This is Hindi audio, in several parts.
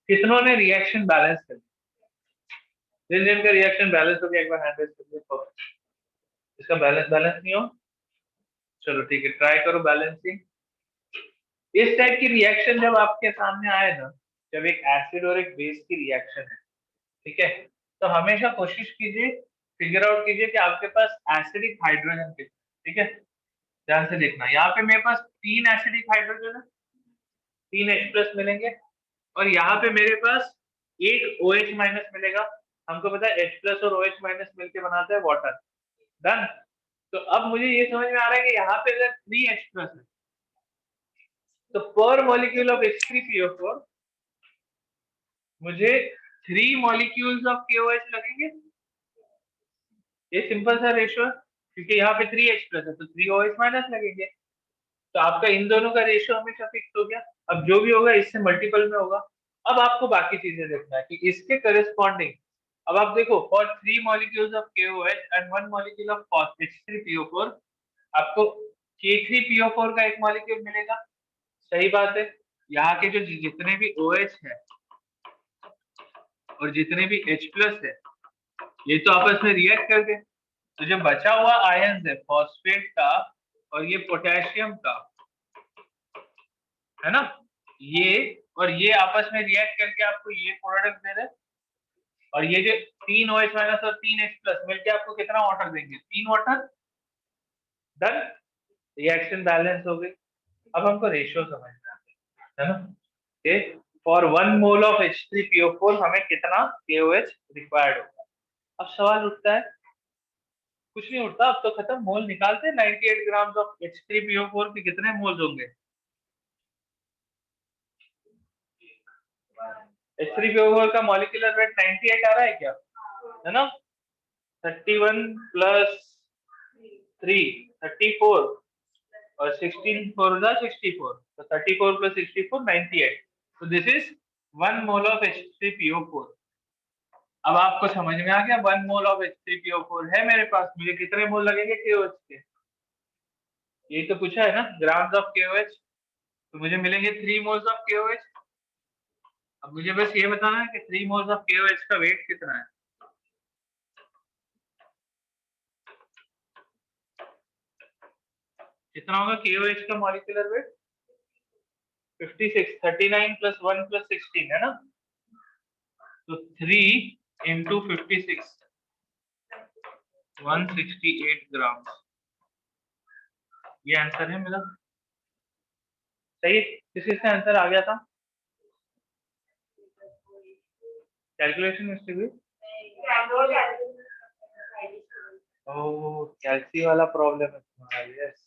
कितनों ने रिएक्शन बैलेंस कर दिया? जिन जिन का रिएक्शन बैलेंस हो गया एक बार हैंड रेज कर दिया। इसका बैलेंस नहीं हो, चलो ठीक है, ट्राई करो बैलेंसिंग। इस टाइप की रिएक्शन जब आपके सामने आए ना, जब एक एसिड और एक बेस की रिएक्शन है, ठीक है, तो हमेशा कोशिश कीजिए, फिगर आउट कीजिए कि आपके पास एसिडिक हाइड्रोजन कितने, ठीक है। ध्यान से देखना, यहाँ पे मेरे पास 3 एसिडिक हाइड्रोजन है, 3 H+ मिलेंगे, और यहाँ पे मेरे पास एक OH माइनस मिलेगा। हमको पता है H+ और OH माइनस मिलके बनाते हैं वाटर। डन। तो अब मुझे ये समझ में आ रहा है कि यहाँ पे अगर 3H+ है, तो पर मॉलिक्यूल ऑफ H3PO4 मुझे 3 मॉलिक्यूल्स ऑफ KOH लगेंगे। ये सिंपल सा रेशियो है, क्योंकि यहाँ पे 3H+ है तो 3 OH माइनस लगेंगे। तो आपका इन दोनों का रेशियो हमेशा फिक्स हो गया। अब जो भी होगा इससे मल्टीपल में होगा। अब आपको बाकी चीजें देखना है कि इसके करेस्पॉन्डिंग, अब आप देखो, for 3 molecules of KOH and 1 molecule of H3PO4 आपको K3PO4 का एक मॉलिक्यूल मिलेगा। सही बात है। यहाँ के जो जितने भी OH है और जितने भी H+ है, ये तो आपस में रिएक्ट कर गए। तो जो बचा हुआ आयंस है फॉस्फेट का और ये पोटेशियम का, है ना, ये और ये आपस में रिएक्ट करके आपको ये प्रोडक्ट दे रहे, और ये जो 3 OH माइनस और 3 H+ मिलके आपको कितना वाटर देंगे? 3 वाटर। डन। रिएक्शन बैलेंस हो गई। अब हमको रेशियो समझना है ना, कि फॉर 1 मोल ऑफ H3PO4 हमें कितना KOH रिक्वायर्ड होगा। अब सवाल उठता है, कुछ नहीं उठता, अब तो खत्म, मोल निकालते हैं। 98 ग्राम ऑफ H3PO4 के कितने मोल्स होंगे? H3PO4 का मॉलिक्यूलर वेट 98 आ रहा है क्या, है ना? 31 प्लस 3 34 और 16 4 64, तो 34 प्लस 64 98। तो this is 1 mole of H3PO4। अब आपको समझ में आ गया, 1 मोल ऑफ H3PO4 है मेरे पास, मुझे कितने मोल लगेंगे KOH के? यही तो पूछा है ना, ग्राम्स ऑफ KOH। तो मुझे मिलेंगे 3 मोल्स ऑफ KOH। अब मुझे बस ये बताना है कि 3 मोल्स ऑफ KOH का वेट कितना है। कितना होगा KOH का मॉलिक्यूलर वेट? 56। 39 प्लस 1 प्लस 16 है ना, तो 3 इंटू 56, 168 ग्राम। ये आंसर है मेरा। सही है। किसका आंसर आ गया था? कैलकुलेशन मिस्टेक हुई। ओह, कैल्सी वाला प्रॉब्लम है तुम्हारा। यस,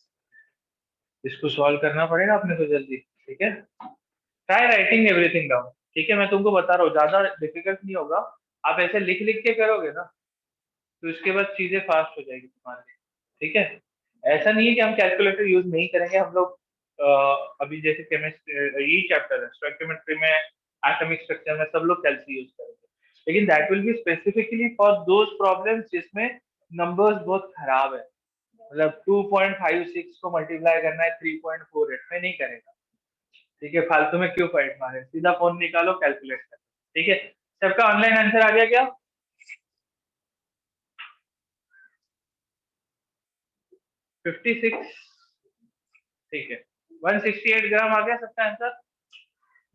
इसको सॉल्व करना पड़ेगा अपने को जल्दी। ठीक है, ट्राई राइटिंग एवरीथिंग डाउन। ठीक है, मैं तुमको बता रहा हूँ, ज्यादा डिफिकल्ट नहीं होगा। आप ऐसे लिख लिख के करोगे ना, तो इसके बाद चीजें फास्ट हो जाएगी तुम्हारे लिए। ठीक है, ऐसा नहीं है कि हम कैलकुलेटर यूज नहीं करेंगे। हम लोग अभी जैसे केमिस्ट्री, यही चैप्टर है स्टोइकियोमेट्री में, एटॉमिक स्ट्रक्चर में सब लोग कैल्सी यूज करेंगे, लेकिन that will be specifically for those problems जिसमें नंबर्स बहुत खराब है। मतलब 2.56 को मल्टीप्लाई करना है 3.48 में, नहीं करेगा। ठीक है, फालतू में क्यों फाइट मारे, सीधा फोन निकालो, कैलकुलेट करो। ठीक है, सबका ऑनलाइन आंसर आ गया क्या? 56। ठीक है, 168 ग्राम आ गया सबका आंसर।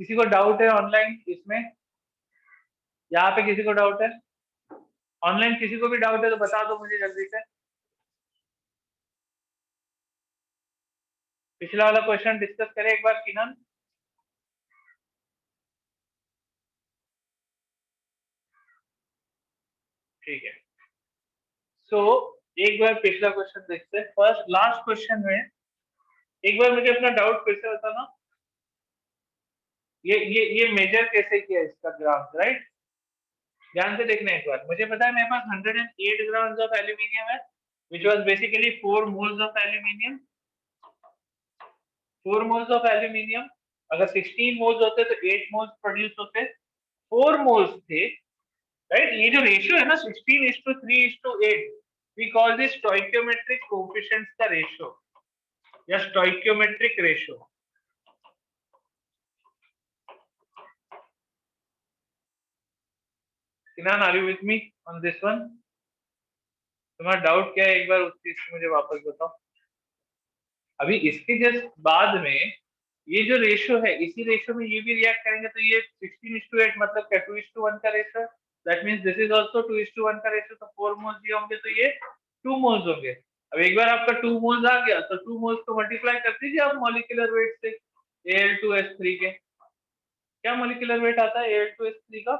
किसी को डाउट है ऑनलाइन इसमें? यहाँ पे किसी को डाउट है ऑनलाइन? किसी को भी डाउट है तो बता दो मुझे जल्दी से। पिछला वाला क्वेश्चन डिस्कस करें एक बार, किनन। ठीक है, सो एक बार पिछला क्वेश्चन देखते हैं। फर्स्ट लास्ट क्वेश्चन में एक बार मुझे अपना डाउट फिर से बताना। ये मेजर कैसे किया इसका ग्राम, राइट? ध्यान से देखना एक बार। मुझे पता है मेरे पास 108 ग्राम्स ऑफ एल्यूमिनियम है, which was basically 4 moles of aluminium। 4 moles of aluminium, अगर 16 moles होते तो 8 moles प्रोड्यूस होते, 4 moles थे, राइट? ये जो रेशियो है ना 16:3:8, we call this stoichiometric coefficients का रेशियो या stoichiometric ratio. Kinan, are you with me on this one? तुम्हारा डाउट क्या है, एक बार उस चीज से मुझे वापस बताओ। अभी इसके जस्ट बाद में ये जो रेशियो है, इसी रेशियो में ये भी रिएक्ट करेंगे तो ये 16:8 मतलब क्या 2:1 का ratio. That means this is also 2:1 का रेशियो, तो 4 मोल्स ये होंगे तो ये 2 मोल्स होंगे। अब एक बार आपका 2 मोल्स आ गया तो 2 मोल्स को मल्टीप्लाई कर दीजिए आप मॉलिक्यूलर वेट से Al2S3 के। क्या मॉलिक्यूलर वेट आता है Al2S3 का?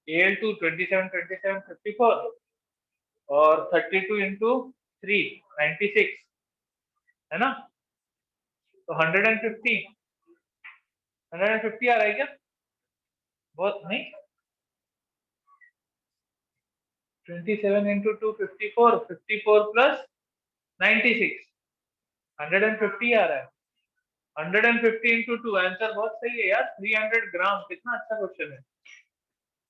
Al2 27 27 54 और 32 इंटू 3 96 है ना, तो 150 आ रहा है क्या? बहुत नहीं, 27 इंटू 2 54 54 प्लस 96 150 आ रहा है। 150 इंटू 2, आंसर बहुत सही है यार, 300 ग्राम। कितना अच्छा क्वेश्चन है,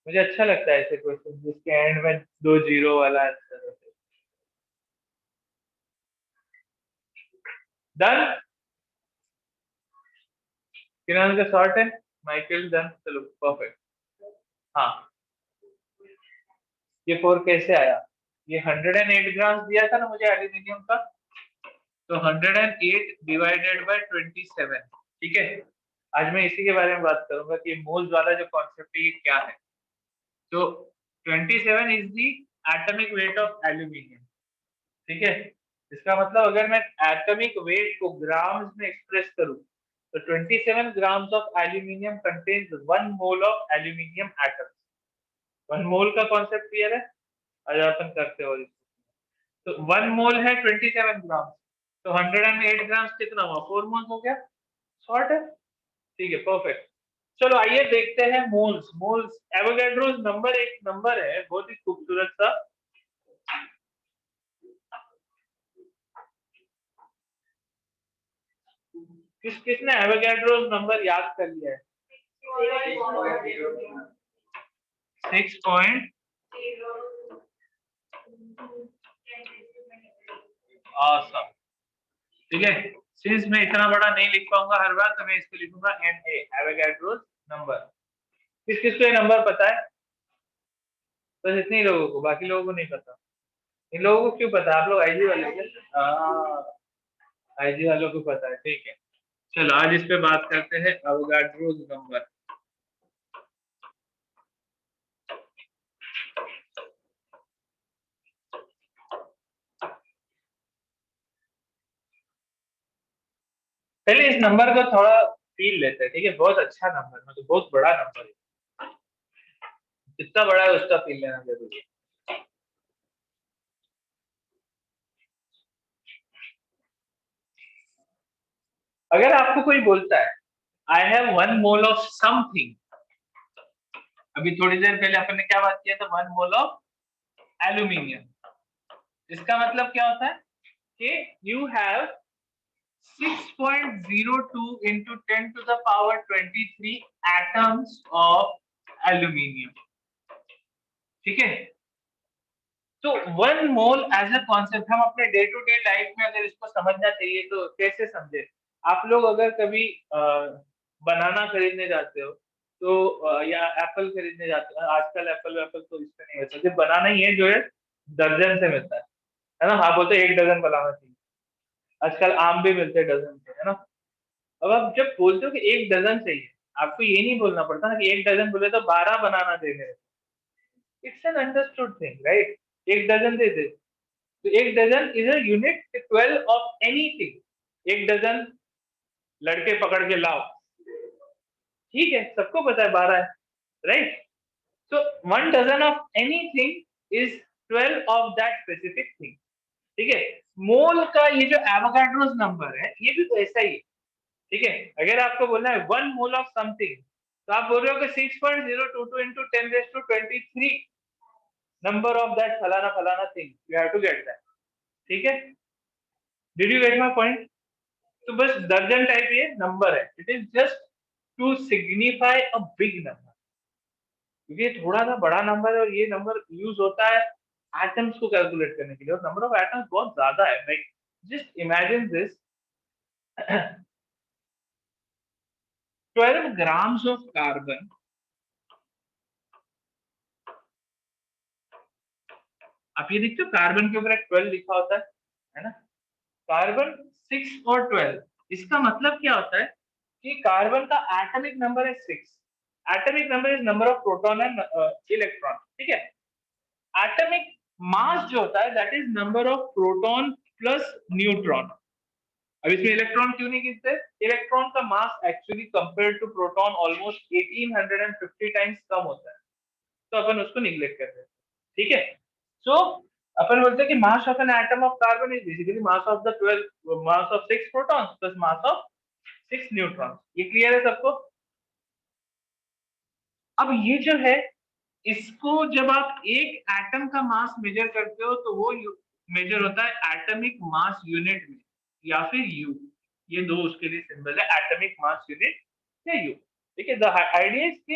मुझे अच्छा लगता है ऐसे क्वेश्चन जिसके एंड में 2 जीरो वाला आंसर है। डन, किरण का शॉर्ट है, माइकल डन, चलो परफेक्ट। हाँ, ये 4 कैसे आया? ये 108 ग्राम दिया था ना मुझे एल्यूमिनियम का, तो 108 डिवाइडेड बाय 27, ठीक है। आज मैं इसी के बारे में बात करूंगा कि मोल्स वाला जो कॉन्सेप्ट है ये क्या है। तो 27 is the atomic weight of aluminium, ठीक है। इसका मतलब अगर मैं एटॉमिक वेट को ग्राम्स में एक्सप्रेस करूं तो 27 grams of aluminium contains 1 mole of aluminium atom. 1 मोल का कॉन्सेप्ट क्लियर है? आज अपन करते हो इसको। तो 1 मोल है 27 ग्राम, तो 108 ग्राम कितना हुआ? 4 मोल हो गया, शॉर्ट है, ठीक है परफेक्ट। चलो आइए देखते हैं मोल्स। मोल्स एवोगैड्रोस नंबर एक नंबर है बहुत ही खूबसूरत सा। किसने एवोगैड्रोस नंबर याद कर लिया है? 6 awesome, ठीक है। सिंस मैं इतना बड़ा नहीं लिख पाऊंगा हर बार तो मैं इसको लिखूंगा NA, एवोगैड्रोस नंबर। किस किस को ये नंबर पता है? बस इतने ही लोगों को, बाकी लोगों को नहीं पता। इन लोगों को क्यों पता? आप लोग आईजी वाले क्या? आईजी वालों को पता है, ठीक है। चलो आज इस पे बात करते हैं एवोगाड्रोस नंबर। पहले इस नंबर को थोड़ा फील लेते हैं, ठीक है। बहुत अच्छा नंबर, मतलब बहुत बड़ा नंबर है, जितना बड़ा है उसका फील लेना जरूरी है। अगर आपको कोई बोलता है I have 1 mole of something, अभी थोड़ी देर पहले अपन ने क्या बात किया था? 1 मोल ऑफ एल्यूमिनियम। इसका मतलब क्या होता है कि you have 6.02 into 10 to the power 23 atoms of aluminium, ठीक है। तो 1 मोल एज अ कॉन्सेप्ट हम अपने डे टू डे लाइफ में अगर इसको समझना चाहिए तो कैसे समझे? आप लोग अगर कभी बनाना खरीदने जाते हो तो या एप्पल खरीदने जाते हो, आजकल एप्पल वेप्पल तो इससे नहीं मिलता, जो बनाना ही है जो है दर्जन से मिलता है ना। हाँ बोलते 1 डजन बनाना चाहिए। आजकल आम भी मिलते हैं डजन से, है ना। अब आप जब बोलते हो कि 1 डजन चाहिए, आपको ये नहीं बोलना पड़ता ना कि 1 डजन बोले तो 12 बनाना दे मेरे। It's an understood thing, right? 1 dozen दे दे, तो 1 dozen is a unit 12 of anything. 1 dozen लड़के पकड़ के लाओ, ठीक है, सबको पता है 12 है, right. So 1 dozen of anything is 12 of that specific thing, ठीक है। मोल का ये जो एवोगाड्रोस नंबर है ये भी तो ऐसा ही है, ठीक है। अगर आपको बोलना है 1 मोल ऑफ समथिंग, तो आप बोल रहे हो कि 6.022 into 10⁻23 नंबर ऑफ दैट फलाना फलाना thing, you have to get that, ठीक है। Did you get my point? तो बस दर्जन टाइप ये नंबर है, it is just to signify a big number, क्योंकि ये थोड़ा सा बड़ा नंबर है और ये नंबर यूज होता है एटम्स को कैलकुलेट करने के लिए, और नंबर ऑफ एटम्स बहुत ज्यादा है। Like just imagine this 12 grams of carbon. आप ये देखते हो कार्बन के ऊपर एक 12 लिखा होता है ना। कार्बन 6 और 12, इसका मतलब क्या होता है कि कार्बन का एटॉमिक नंबर है 6। Atomic number is number of proton and electron, ठीक है। एटॉमिक मास जो होता है that is number of proton plus neutron. अब इसमें इलेक्ट्रॉन क्यों नहीं गिनते? इलेक्ट्रॉन का mass actually compare to proton almost 1850 times कम होता है, तो अपन उसको निग्लेक्ट कर देते हैं, ठीक है। सो अपन बोलते हैं कि mass of an atom of carbon is basically mass of the 12, mass of 6 protons plus mass of 6 neutrons. ये क्लियर है सबको? अब ये जो है, इसको जब आप एक एटम का मास मेजर करते हो तो वो मेजर होता है एटॉमिक मास यूनिट में, या फिर यू। ये दो उसके लिए सिंबल है, एटॉमिक मास यूनिट या यू, ठीक है। द आइडिया इज कि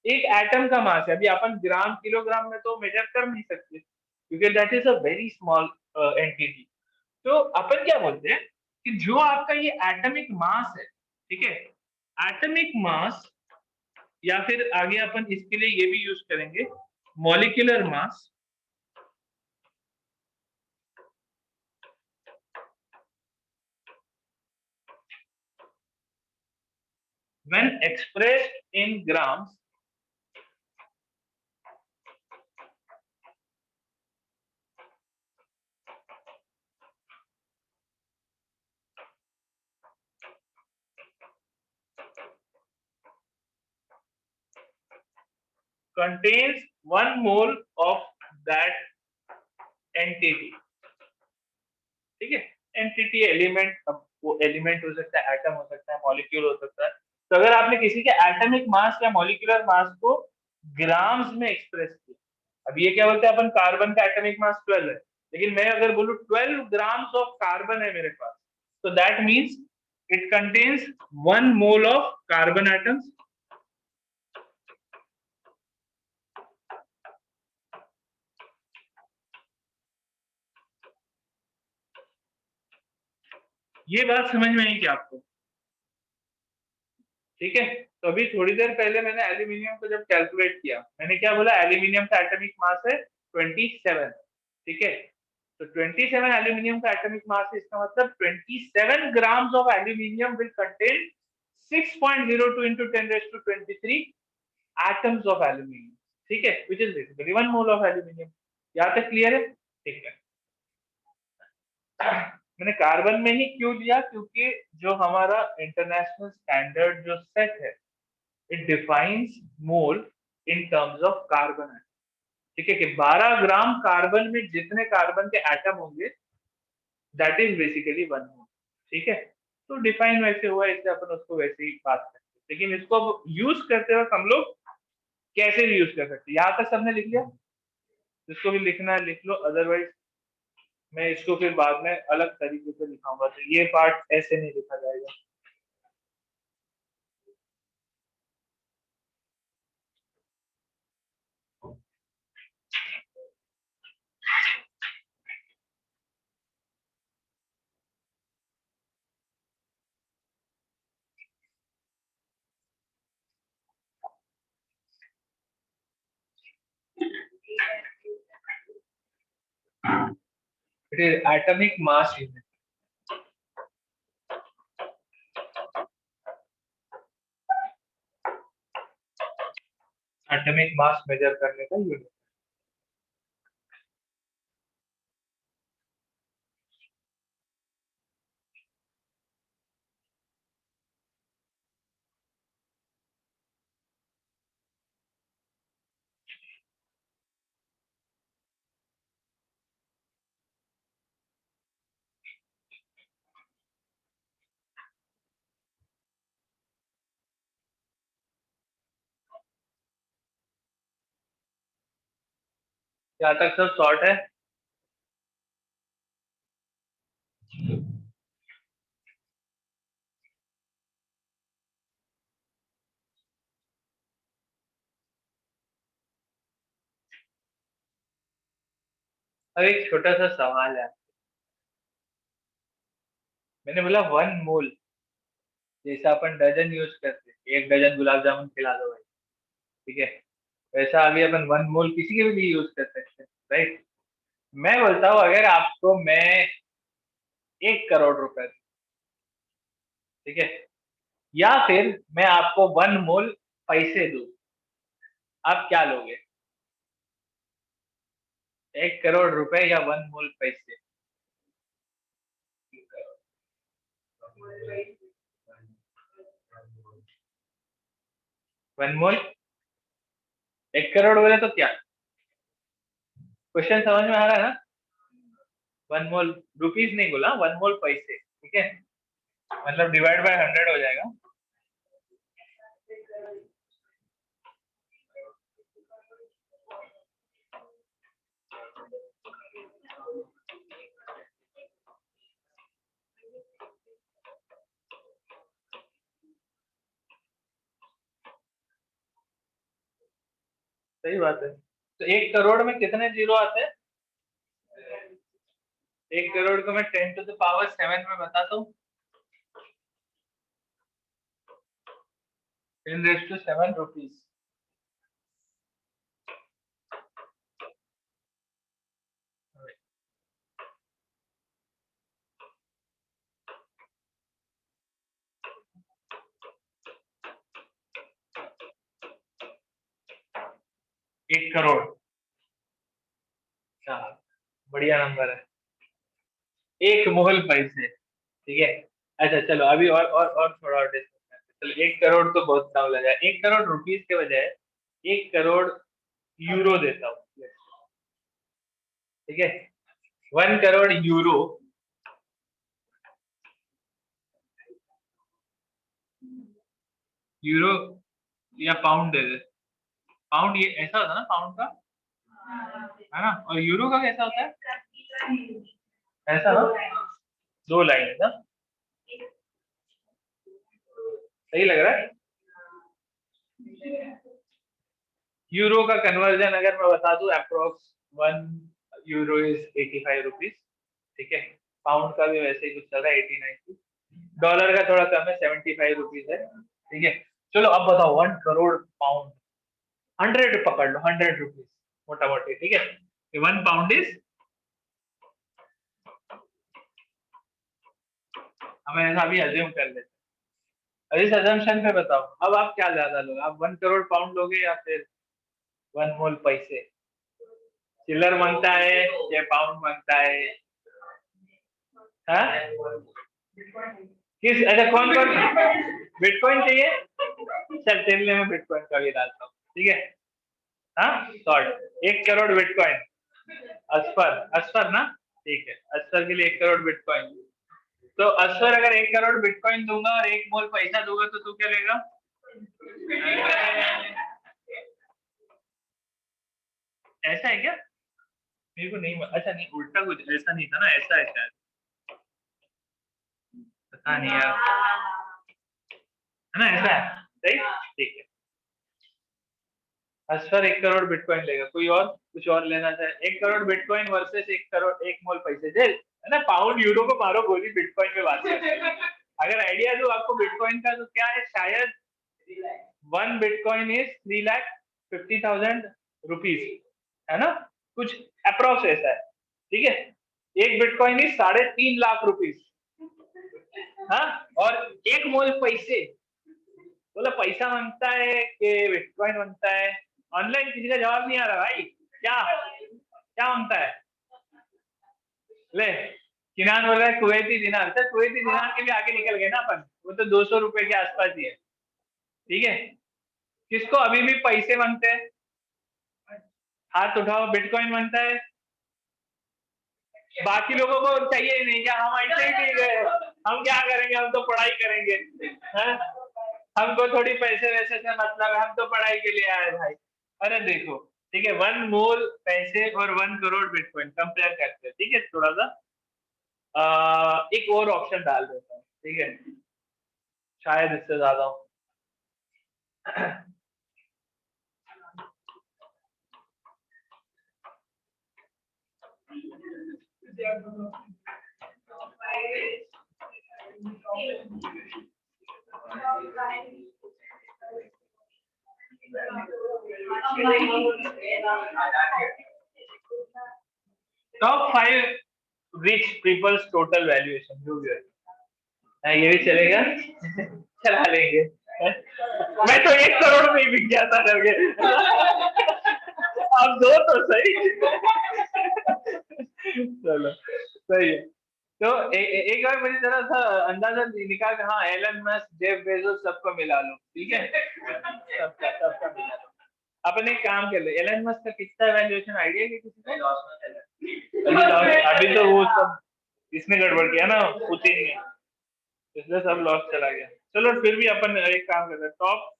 एक एटम का मास है, अभी अपन ग्राम किलोग्राम में तो मेजर कर नहीं सकते क्योंकि that is a very small entity. तो अपन क्या बोलते हैं कि जो आपका ये एटॉमिक मास है, ठीक है, एटॉमिक मास, या फिर आगे अपन इसके लिए ये भी यूज करेंगे molecular mass, when expressed in grams contains 1 mole of that entity, ठीक है। एंटिटी एलिमेंट, अब वो एलिमेंट हो सकता है, एटम हो सकता है, मॉलिक्यूल हो सकता है। तो अगर आपने किसी के एटॉमिक मास या मॉलिक्यूलर मास को ग्राम्स में एक्सप्रेस किया, अब ये क्या बोलते हैं अपन, कार्बन का एटॉमिक मास 12 है, लेकिन मैं अगर बोलूं 12 ग्राम्स ऑफ कार्बन है मेरे पास, तो that means it contains 1 mole of carbon atoms. ये बात समझ में आई क्या आपको? ठीक है। तो अभी थोड़ी देर पहले मैंने एल्यूमिनियम को जब कैलकुलेट किया, मैंने क्या बोला, एल्यूमिनियम का एटॉमिक मास है 27, ठीक है। तो 27 एल्यूमिनियम का एटॉमिक मास है, इसका मतलब 27 grams of aluminium will contain 6.02 into 10⁻23 atoms of aluminium, ठीक है, which is basically 1 mole of aluminium. यहाँ तक क्लियर है? ठीक है। मैंने कार्बन में ही क्यों लिया, क्योंकि जो हमारा इंटरनेशनल स्टैंडर्ड जो सेट है, it defines mole in terms of carbon, ठीक है, कि 12 ग्राम कार्बन में जितने कार्बन के एटम होंगे दैट इज बेसिकली 1 मोल, ठीक है। तो डिफाइन वैसे हुआ, इससे अपन उसको वैसे ही बात करते हैं, लेकिन इसको अब यूज करते वक्त हम लोग कैसे भी यूज कर सकते हैं। यहाँ तक सबने लिख लिया? जिसको भी लिखना है लिख लो, अदरवाइज मैं इसको फिर बाद में अलग तरीके से लिखाऊंगा, तो ये पार्ट ऐसे नहीं लिखा जाएगा। It is atomic mass unit, atomic mass measure करने का यूनिट। यहाँ तक सब शॉर्ट है? अब एक छोटा सा सवाल है, मैंने बोला 1 मोल, जैसा अपन डजन यूज करते हैं, 1 डजन गुलाब जामुन खिला दो भाई, ठीक है, वैसा अभी अपन 1 मोल किसी के भी लिए यूज कर सकते हैं, राइट। मैं बोलता हूँ अगर आपको मैं 1 करोड़ रुपए, ठीक है, या फिर मैं आपको 1 मोल पैसे दूं, आप क्या लोगे? 1 करोड़ रुपए या 1 मोल पैसे? 1 मोल, 1 करोड़ बोले तो क्या? क्वेश्चन समझ में आ रहा है ना? 1 मोल रुपीज नहीं बोला, 1 मोल पैसे, ठीक है, मतलब डिवाइड बाय 100 हो जाएगा। सही बात है। तो 1 करोड़ में कितने जीरो आते हैं? 1 करोड़ को मैं 10⁻⁷ में बताता हूँ, 10⁻⁷ रुपीज। 1 करोड़, क्या बढ़िया नंबर है। 1 मोल पैसे, ठीक है। अच्छा चलो अभी और थोड़ा और डिस्कस करते हैं। चलो 1 करोड़ तो बहुत कम लगा, 1 करोड़ रुपीज के बजाय 1 करोड़ यूरो देता हूँ, ठीक है। 1 करोड़ यूरो, यूरो या पाउंड दे दे। पाउंड ये ऐसा होता है ना, पाउंड का, है ना, और यूरो का कैसा होता है? ऐसा ना, 2 लाइन है ना, सही लग रहा है। यूरो का कन्वर्जन अगर मैं बता दूं, अप्रोक्स 1 यूरो इज 85 रुपीज, ठीक है। पाउंड का भी वैसे ही कुछ चल रहा है, 89। डॉलर का थोड़ा कम है, 75 रुपीज है, ठीक है। चलो अब बताओ 1 करोड़ पाउंड, 100 पकड़ लो, 100 रुपीज मोटा मोटी, ठीक है। 1 पाउंड इज, हमें ऐसा भी अज्यूम कर लेते हैं, इस अजम्पशन पे बताओ अब आप क्या ज्यादा लोगे, आप 1 करोड़ पाउंड लोगे या फिर 1 मोल पैसे? चिल्लर मांगता है या पाउंड मांगता है? हाँ, किस, अच्छा कौन कौन, बिटकॉइन चाहिए? चल तेरे लिए मैं बिटकॉइन का भी डालता हूँ, ठीक है। हाँ शॉर्ट, 1 करोड़ बिटकॉइन। असफर, असफर ना, ठीक है, असफर के लिए 1 करोड़ बिटकॉइन। तो असफर अगर 1 करोड़ बिटकॉइन दूंगा और 1 मोल पैसा दूंगा तो तू क्या लेगा? ऐसा है क्या? मेरे को नहीं, अच्छा नहीं, उल्टा कुछ ऐसा नहीं था ना, ऐसा है शायद, पता नहीं यार, है ना, ऐसा है, सही, ठीक है। असफर 1 करोड़ बिटकॉइन लेगा, कोई और कुछ और लेना चाहे? 1 करोड़ बिटकॉइन वर्सेस 1 करोड़ 1 मोल पैसे, जेल है ना, पाउंड यूरो को मारो गोली, बिटकॉइन में बात करते हैं। अगर आइडिया दो आपको बिटकॉइन का, तो क्या है, शायद 1 बिटकॉइन इज 3,50,000 रुपीज, है ना, कुछ अप्रोक्स ऐसा है, ठीक है। 1 बिटकॉइन इज 3.5 लाख रुपीज, हाँ। और 1 मोल पैसे, बोला पैसा मांगता है कि बिटकॉइन मांगता है? ऑनलाइन किसी का जवाब नहीं आ रहा भाई, क्या क्या मांगता है? ले, किनान बोल रहा है कुवैती दिनार, सर कुवैती दिनार के लिए आगे निकल गए ना अपन, वो तो 200 रुपए के आसपास ही है, ठीक है। किसको अभी भी पैसे मांगते हैं? हाथ उठाओ, बिटकॉइन मांगता है, बाकी लोगों को चाहिए ही नहीं क्या? हम ऐसे ही ठीक है, हम क्या करेंगे, हम तो पढ़ाई करेंगे, हैं? हमको थोड़ी पैसे वैसे से मतलब है, हम तो पढ़ाई के लिए आए भाई। अरे देखो, ठीक है, 1 मोल पैसे और 1 करोड़ बिटकॉइन कंपेयर करते हैं, ठीक है, थोड़ा सा एक और ऑप्शन डाल देता हूँ, ठीक है, शायद इससे ज्यादा हो। Top 5 rich peoples total valuation, जो भी है ये भी चलेगा। चला लेंगे। मैं तो 1 करोड़ में ही बिक गया था करके। अब 2 तो सही। चलो सही है। तो एक बार मुझे जरा सा अंदाजा निकाल के, हाँ एलन मस्क, जेफ बेजोस सबको मिला लो, ठीक है। सबका मिला लो। अपन एक काम कर ले, एलन मस्क का कितना वैल्यूएशन आइडिया है किसी को? अभी तो वो सब इसने गड़बड़ किया ना, पुतिन ने, इसलिए सब लॉस चला गया। चलो फिर भी अपन एक काम करते हैं, टॉप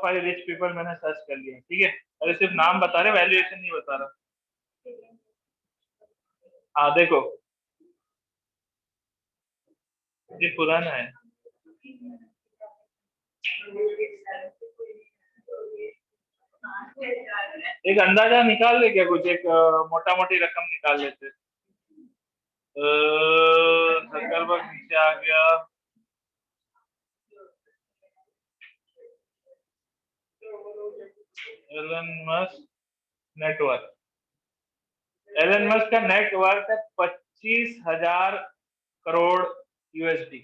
5 रिच पीपल मैंने सर्च कर लिया, ठीक है। अरे सिर्फ नाम बता रहे, वैल्यूएशन नहीं बता रहा। हाँ देखो, ये पुराना है। एक अंदाजा निकाल ले क्या, कुछ एक मोटा मोटी रकम निकाल लेते। जकरबर्ग नीचे आ गया, Elon Musk network, Elon Musk का नेटवर्क है 25,000 करोड़ यूएसडी,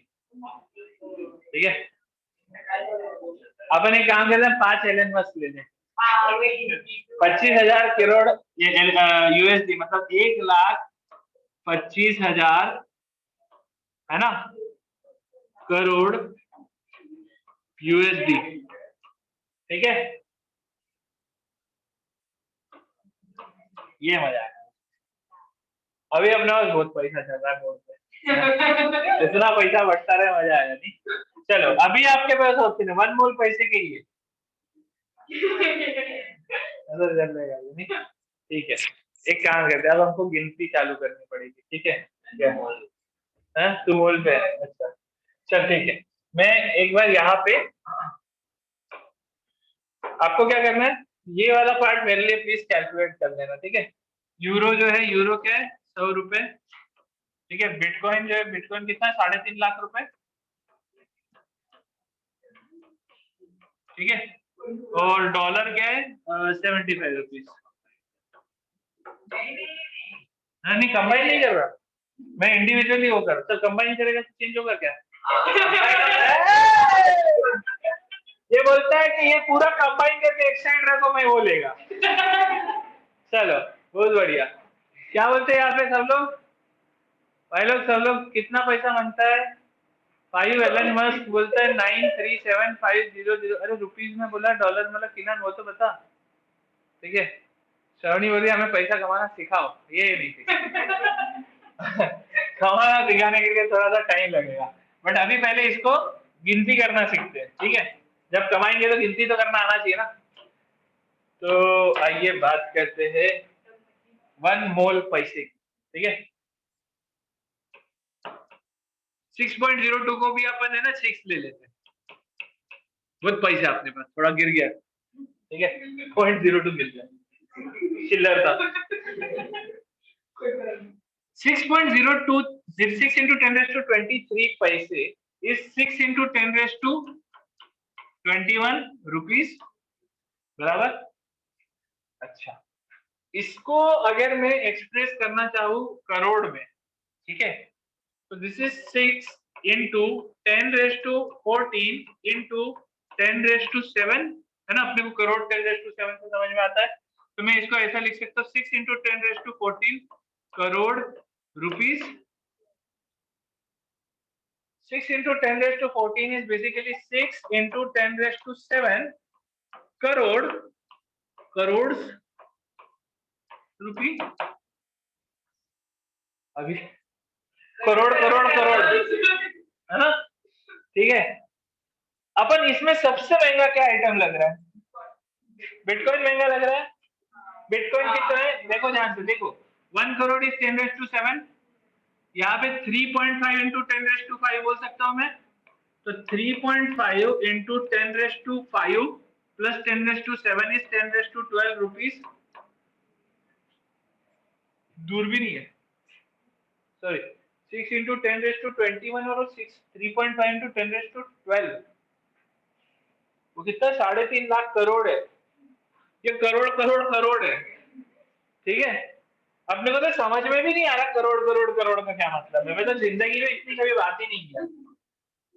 ठीक है। अपन एक काम करते हैं, 5 एलन मस्क ले लें, 25,000 करोड़ यूएसडी, मतलब 1,25,000 है ना करोड़ यूएसडी, ठीक है। ये मजा है, अभी अपने पास बहुत पैसा चल रहा है बोर्ड पे। इतना पैसा बढ़ता रहे, मजा आएगा नहीं। चलो अभी आपके पास ऑप्शन है 1 मोल पैसे के लिए, ठीक है। एक काम करते हैं, अब हमको गिनती चालू करनी पड़ेगी, ठीक है। क्या है, तू मोल पे है, अच्छा चल ठीक है। मैं एक बार यहाँ पे, आपको क्या करना है, ये वाला पार्ट मेरे लिए प्लीज कैलकुलेट कर लेना, ठीक है। यूरो जो है, यूरो क्या है, 100 रुपए, ठीक है। बिटकॉइन जो है, बिटकॉइन कितना है, 3.5 लाख रुपए, ठीक है। और डॉलर क्या है, 75 रुपीज। नहीं कंबाइन नहीं कर रहा मैं, इंडिविजुअली वो कर, चल कंबाइन करेगा तो चेंज होगा क्या? ये बोलता है कि ये पूरा कंबाइन करके एक साइड रखो, मैं वो लेगा। चलो बहुत बढ़िया। क्या बोलते हैं यहाँ पे सब लोग, भाई लोग सब लोग कितना पैसा मांगता है? 5 एलन मस्क बोलता है 937,500। अरे रुपीज में बोला, डॉलर मतलब कितना, वो तो बता, ठीक है। श्रावणी बोली हमें पैसा कमाना सिखाओ, ये नहीं सिखा। कमाना सिखाने के लिए थोड़ा सा टाइम लगेगा, बट अभी पहले इसको गिनती करना सीखते हैं, ठीक है। जब कमाएंगे तो गिनती तो करना आना चाहिए ना। तो आइए बात करते हैं 1 मोल पैसे, ठीक है। 6.02 को भी अपन है ना 6 ले लेते हैं, बहुत पैसा अपने पास, थोड़ा गिर गया, ठीक है। 0.02 मिल जाए, चिल्लर था। 6.02, 6 into 10 raised to 23 पैसे is 6 into 10 raised to 21 rupees, बराबर। अच्छा, इसको अगर मैं एक्सप्रेस करना चाहूँ करोड़ में, ठीक है, तो this is 6 into 10 raised to 14 into 10 raised to 7, है ना। अपने को करोड़ 10 raised to 7 से समझ में आता है, तो मैं इसको ऐसा लिख सकता हूँ 6 into 10 raised to 14 crore rupees. 6 into 10 raised to 14 is basically 6 into 10 raised to 7 crore रुपी। अभी करोड़ है ना, ठीक है। अपन इसमें सबसे महंगा क्या आइटम लग रहा है? बिटकॉइन महंगा लग रहा है। बिटकॉइन कितना है देखो, ध्यान से देखो, 1 करोड़ इज 10 raised to 7, यहाँ पे 3.5 into 10 raised to 5 बोल सकता हूँ मैं, तो 3.5 into 10⁵ plus 10⁷ is 10⁻12 rupees. दूर भी नहीं है, सॉरी 6 into 10⁻21 और 3.5 into 10⁻12, वो कितना 3.5 लाख करोड़ है। ये करोड़ करोड़ करोड़ है, ठीक है। अपने को तो समझ में भी नहीं आ रहा करोड़ करोड़ करोड़ का क्या मतलब है। मैं तो जिंदगी में इतनी कभी बात ही नहीं किया।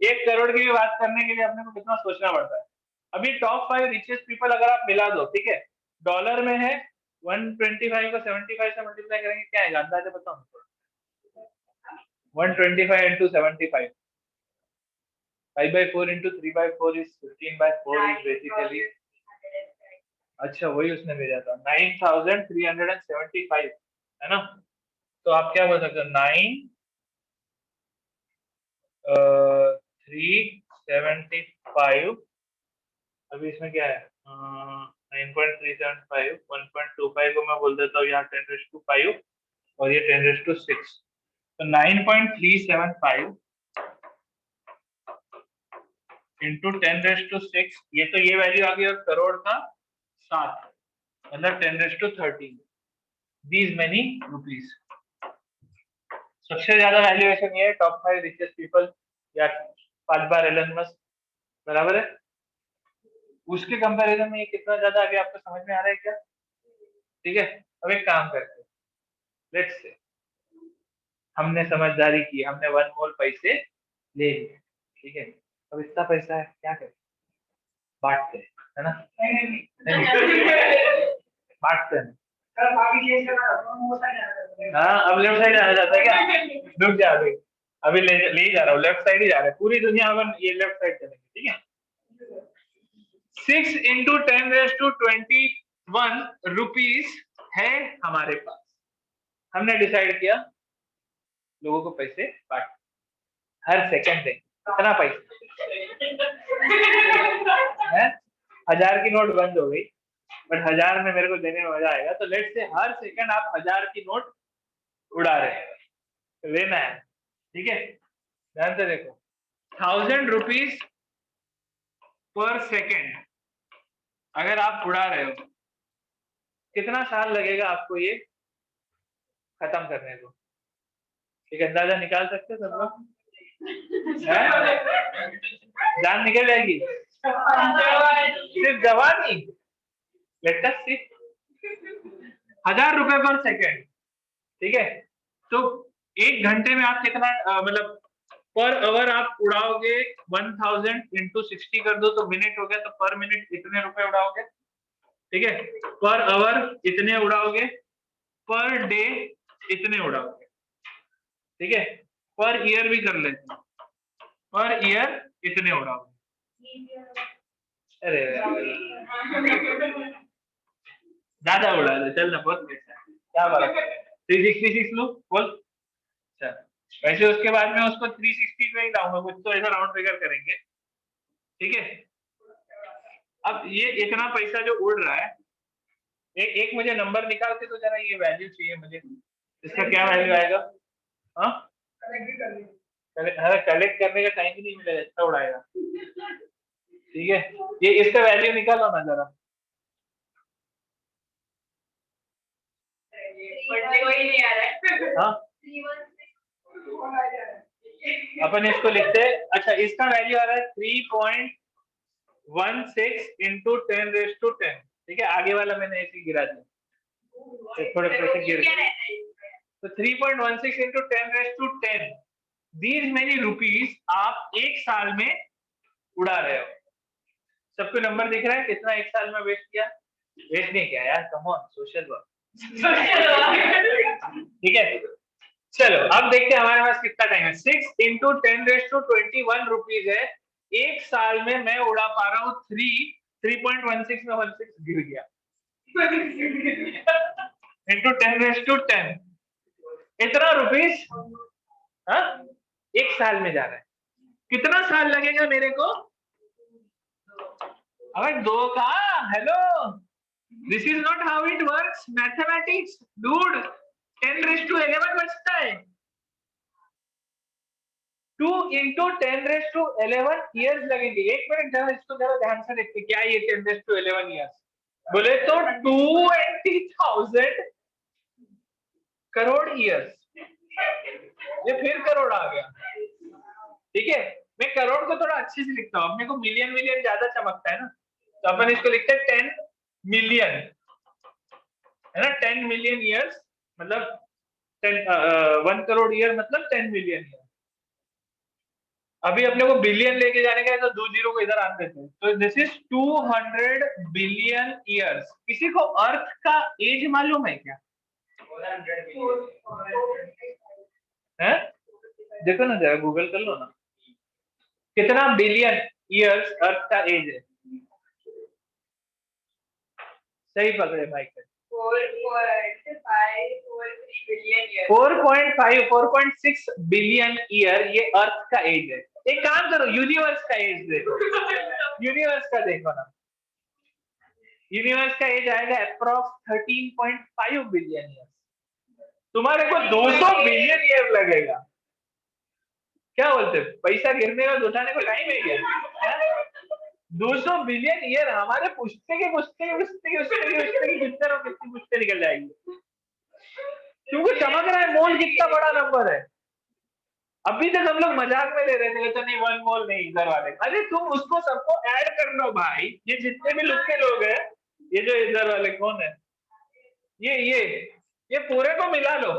1 करोड़ की भी बात करने के लिए अपने को कितना सोचना पड़ता है। अभी टॉप 5 रिचेस्ट पीपल अगर आप मिला दो, ठीक है, डॉलर में है 125 को 75 से मल्टीप्लाई करेंगे क्या है, अंदाजा बताओ। 125 into 75, 5/4 into 3/4 is 15/4 is basically, अच्छा वही उसने भेजा था 9375, है ना। तो आप क्या बोल सकते हो 375, अभी इसमें क्या है 9.375, 1.25 को मैं बोल देता हूँ यहाँ 10⁵5 और ये 10⁶6, तो 9.375 into 10⁶6, ये तो ये वैल्यू आ गई और करोड़ का 7, मतलब 10⁻13 these many rupees। सबसे ज्यादा वैल्यूएशन ये है टॉप 5 रिचेस्ट पीपल या 5 बार एलन मस्क, बराबर है। उसके कंपैरिजन में ये कितना ज्यादा आगे आपको समझ में आ रहा है क्या, ठीक है। अब एक काम करते हैं, लेट्स से हमने समझदारी की, हमने 1 मोल पैसे ले लिए, ठीक है। अब इतना पैसा है, क्या करें, बांटते हैं, है ना। बांटते हैं। हाँ अब लेफ्ट साइड आ जाता है क्या, रुक जा अभी ले ही जा रहा हूँ, लेफ्ट साइड ही जा रहा है, पूरी दुनिया अपन ये लेफ्ट साइड चलेंगे, ठीक है। 6 into 10⁻21 रुपीस है हमारे पास। हमने डिसाइड किया लोगों को पैसे बांट, हर सेकंड देंगे, कितना पैसा है। 1000 की नोट बंद हो गई, बट 1000 में मेरे को देने में मजा आएगा, तो लेट से हर सेकंड आप 1000 की नोट उड़ा रहे हैं, लेना है, ठीक है। ध्यान से देखो, 1000 रुपीज पर सेकंड अगर आप उड़ा रहे हो, कितना साल लगेगा आपको ये खत्म करने को, एक अंदाजा निकाल सकते हो सब लोग। जान निकल जाएगी, सिर्फ जवानी, लेट अस सी, 1000 रुपए पर सेकंड, ठीक है। तो 1 घंटे में आप कितना मतलब पर आवर आप उड़ाओगे, 1000 into 60 कर दो तो मिनट हो गया, तो पर मिनट इतने रुपए उड़ाओगे, ठीक है। पर आवर इतने उड़ाओगे, पर डे इतने उड़ाओगे, ठीक है। पर ईयर भी कर लेते हैं, पर ईयर इतने उड़ाओगे। अरे ज्यादा उड़ा दो, चल ना, बहुत पैसा है, क्या बात है, 366 लो बोल। अच्छा वैसे उसके बाद में उसको 360 पे ही लाऊंगा, कुछ तो ऐसा राउंड फिगर करेंगे, ठीक है। अब ये इतना पैसा जो उड़ रहा है, एक मुझे नंबर निकाल के तो जरा, ये वैल्यू चाहिए मुझे, इसका क्या वैल्यू आएगा। हाँ कलेक्ट करने का टाइम ही नहीं मिलेगा, इतना उड़ाएगा, ठीक है। ये इसका वैल्यू निकालो ना जरा, हाँ अपन इसको लिखते हैं। अच्छा इसका वैल्यू आ रहा है 3.16 into 10⁻10, ठीक है। आगे वाला मैंने ऐसे गिरा दिया, थोड़े पैसे गिर गए, तो 3.16 into 10⁻10 these many rupees आप एक साल में उड़ा रहे हो। सबको नंबर दिख रहा है कितना एक साल में वेस्ट किया, वेस्ट नहीं किया यार, कम ऑन, सोशल वर्क, ठीक है। चलो अब देखते हैं हमारे पास कितना टाइम है। 6 into 10⁻21 रुपीज है, एक साल में मैं उड़ा पा रहा हूँ 3.16 में 16 गिर गया into 10⁻10 इतना रुपीज, हाँ एक साल में जा रहा है। कितना साल लगेगा मेरे को, अगर 2 का, hello this is not how it works mathematics dude, 10⁻11 बचता है, 2 इंटू 10⁻11 ईयर्स लगेंगे। एक मिनट जरा इसको जरा ध्यान से देखते क्या ये 10⁻11 ईयर्स बोले तो 220,000 करोड़ ईयर्स। ये फिर करोड़ आ गया, ठीक है। मैं करोड़ को थोड़ा अच्छे से लिखता हूँ, अपने को मिलियन मिलियन ज्यादा चमकता है ना, तो अपन इसको लिखते हैं 10 मिलियन, है ना। 10 मिलियन ईयर्स मतलब 1 करोड़ ईयर मतलब 10 मिलियन ईयर। अभी अपने को बिलियन लेके जाने का है तो 2 जीरो को इधर आन देते हैं, तो दिस इज 200 बिलियन ईयर्स। किसी को अर्थ का एज मालूम है क्या? है, देखो ना जरा गूगल कर लो ना, कितना बिलियन ईयर्स अर्थ का एज है। सही पकड़े माइकल। 4.6 बिलियन ईयर ये अर्थ का एज है। एक काम करो, यूनिवर्स का एज देखो, यूनिवर्स का देखो ना, यूनिवर्स का एज आएगा अप्रॉक्स 13.5 बिलियन ईयर। तुम्हारे को 200 बिलियन ईयर लगेगा। क्या बोलते, पैसा गिरने का उठाने को टाइम है क्या? 200 बिलियन ईयर हमारे पुश्ते के कितनी पुश्ते निकल जाएगी, क्योंकि चमक रहा है मोल कितना बड़ा नंबर है। अभी तक हम लोग मजाक में ले रहे थे तो नहीं 1 मोल नहीं इधर वाले, अरे तुम उसको सबको ऐड कर लो भाई, ये जितने भी लुक के लोग हैं, ये जो इधर वाले कौन है, ये पूरे को मिला लो।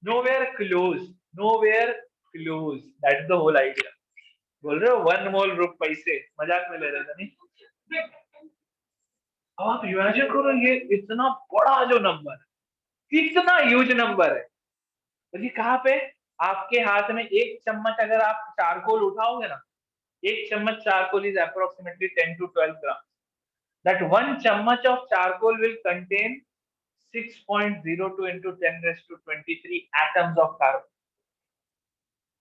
Nowhere close, nowhere close, that is the whole idea. बोल रहे हो 1 मोल रुप पैसे, मजाक में ले रहे थे नहीं। अब आप इमेजिन करो ये इतना बड़ा जो नंबर है, इतना ह्यूज नंबर है, तो ये कहाँ पे? आपके हाथ में एक चम्मच अगर आप चारकोल उठाओगे ना, एक चम्मच charcoal is approximately 10 to 12 gram. That 1 चम्मच of charcoal will contain 6.02 into 10⁻23 atoms of carbon.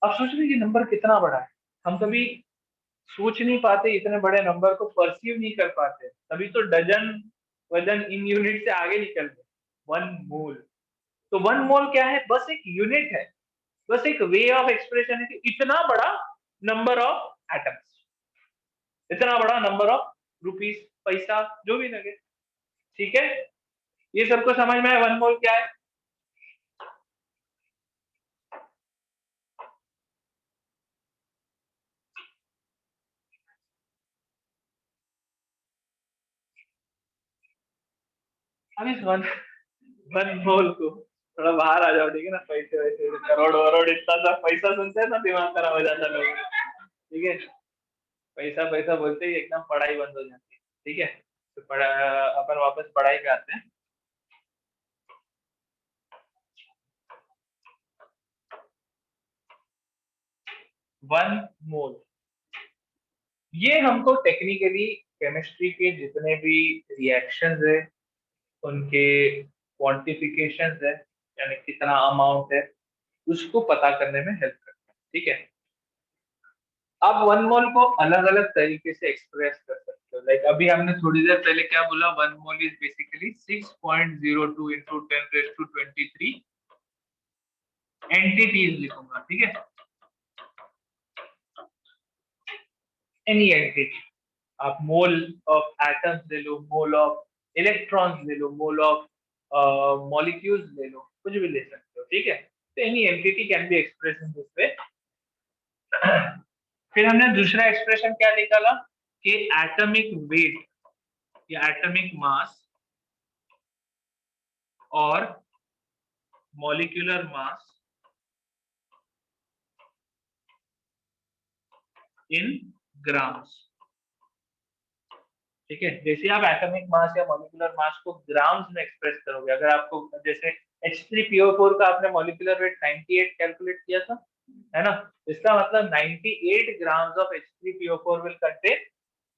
अब सोच रहे ये नंबर कितना बड़ा है, हम कभी सोच नहीं पाते, इतने बड़े नंबर को परसीव नहीं कर पाते, तभी तो डजन वजन इन यूनिट से आगे निकल गए। 1 मोल, तो 1 मोल क्या है? बस एक यूनिट है, बस एक वे ऑफ एक्सप्रेशन है कि इतना बड़ा नंबर ऑफ एटम्स, इतना बड़ा नंबर ऑफ रुपीस, पैसा जो भी लगे, ठीक है। ये सबको समझ में है 1 मोल क्या है? अब इस 1 मोल को थोड़ा बाहर आ जाओ, ठीक है ना, पैसे वैसे करोड़ वरोड़ इतना सा पैसा सुनते हैं ना दिमाग खराब हो जाता है लोगों का, ठीक है। पैसा पैसा बोलते ही एकदम पढ़ाई बंद हो जाती है, ठीक है। तो अपन वापस पढ़ाई पे आते हैं। 1 मोल, ये हमको टेक्निकली केमिस्ट्री के जितने भी रिएक्शंस है उनके क्वांटिफिकेशंस है, यानी कितना अमाउंट है उसको पता करने में हेल्प करता है, ठीक है। आप 1 मोल को अलग अलग तरीके से एक्सप्रेस कर सकते हो, लाइक अभी हमने थोड़ी देर पहले क्या बोला, 1 mole is basically 6.02 into 10⁻23 entities लिखूंगा, ठीक है। एनी एंटिटी, आप मोल ऑफ एटम्स ले लो, मोल ऑफ इलेक्ट्रॉन्स ले लो, मोल ऑफ मॉलिक्यूल्स ले लो, कुछ भी ले सकते हो, ठीक है। तो any entity can be express in this way. फिर हमने दूसरा एक्सप्रेशन क्या निकाला कि एटॉमिक वेट या एटॉमिक मास और मॉलिक्यूलर मास इन ग्राम्स, ठीक है। जैसे आप एटॉमिक मास या मॉलिक्यूलर मास को ग्राम्स में एक्सप्रेस करोगे, अगर आपको जैसे H3PO4 का आपने मॉलिक्यूलर वेट 98 कैलकुलेट किया था, है ना, इसका मतलब 98 grams of H3PO4 will contain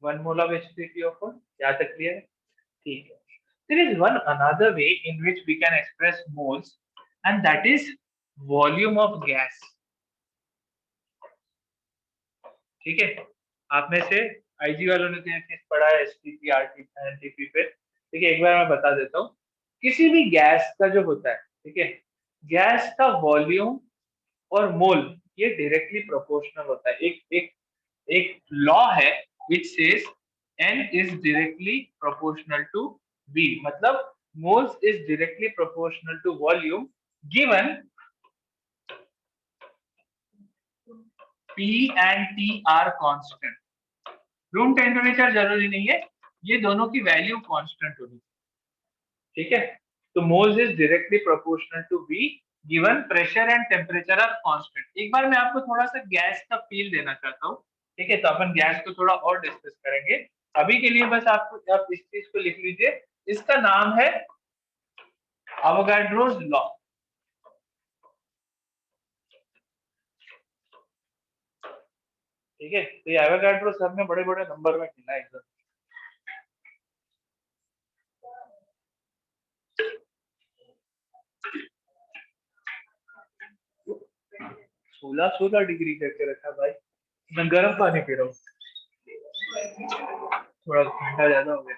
1 mole of H3PO4। यहाँ तक क्लियर है? ठीक है। There is one another way in which we can express moles, and that is volume of gas, ठीक है। आप में से आईजी वालों ने तो ये चीज पढ़ा है एसटीपी आरटीपी पे, ठीक है। एक बार मैं बता देता हूँ, किसी भी गैस का जो होता है, ठीक है, गैस का वॉल्यूम और मोल ये डायरेक्टली प्रोपोर्शनल होता है। एक लॉ है which says n is directly proportional to v, मतलब moles is directly proportional to volume given p and t are constant। Room temperature जरूरी नहीं है, ये दोनों की वैल्यू कांस्टेंट होगी, ठीक है। तो moles is directly proportional to V given pressure and temperature are constant. एक बार मैं आपको थोड़ा सा गैस का फील देना चाहता हूँ, ठीक है। तो अपन गैस को थोड़ा और डिस्कस करेंगे, अभी के लिए बस आपको आप इस चीज को लिख लीजिए, इसका नाम है अवोगाड्रोस लॉ। ठीक है, तो ये एवोगाड्रो सर ने बड़े बड़े नंबर में गिना एकदम। सोलह 16 डिग्री करके रखा भाई, मैं गर्म पानी पी रहा हूँ, थोड़ा ठंडा ज्यादा हो गया।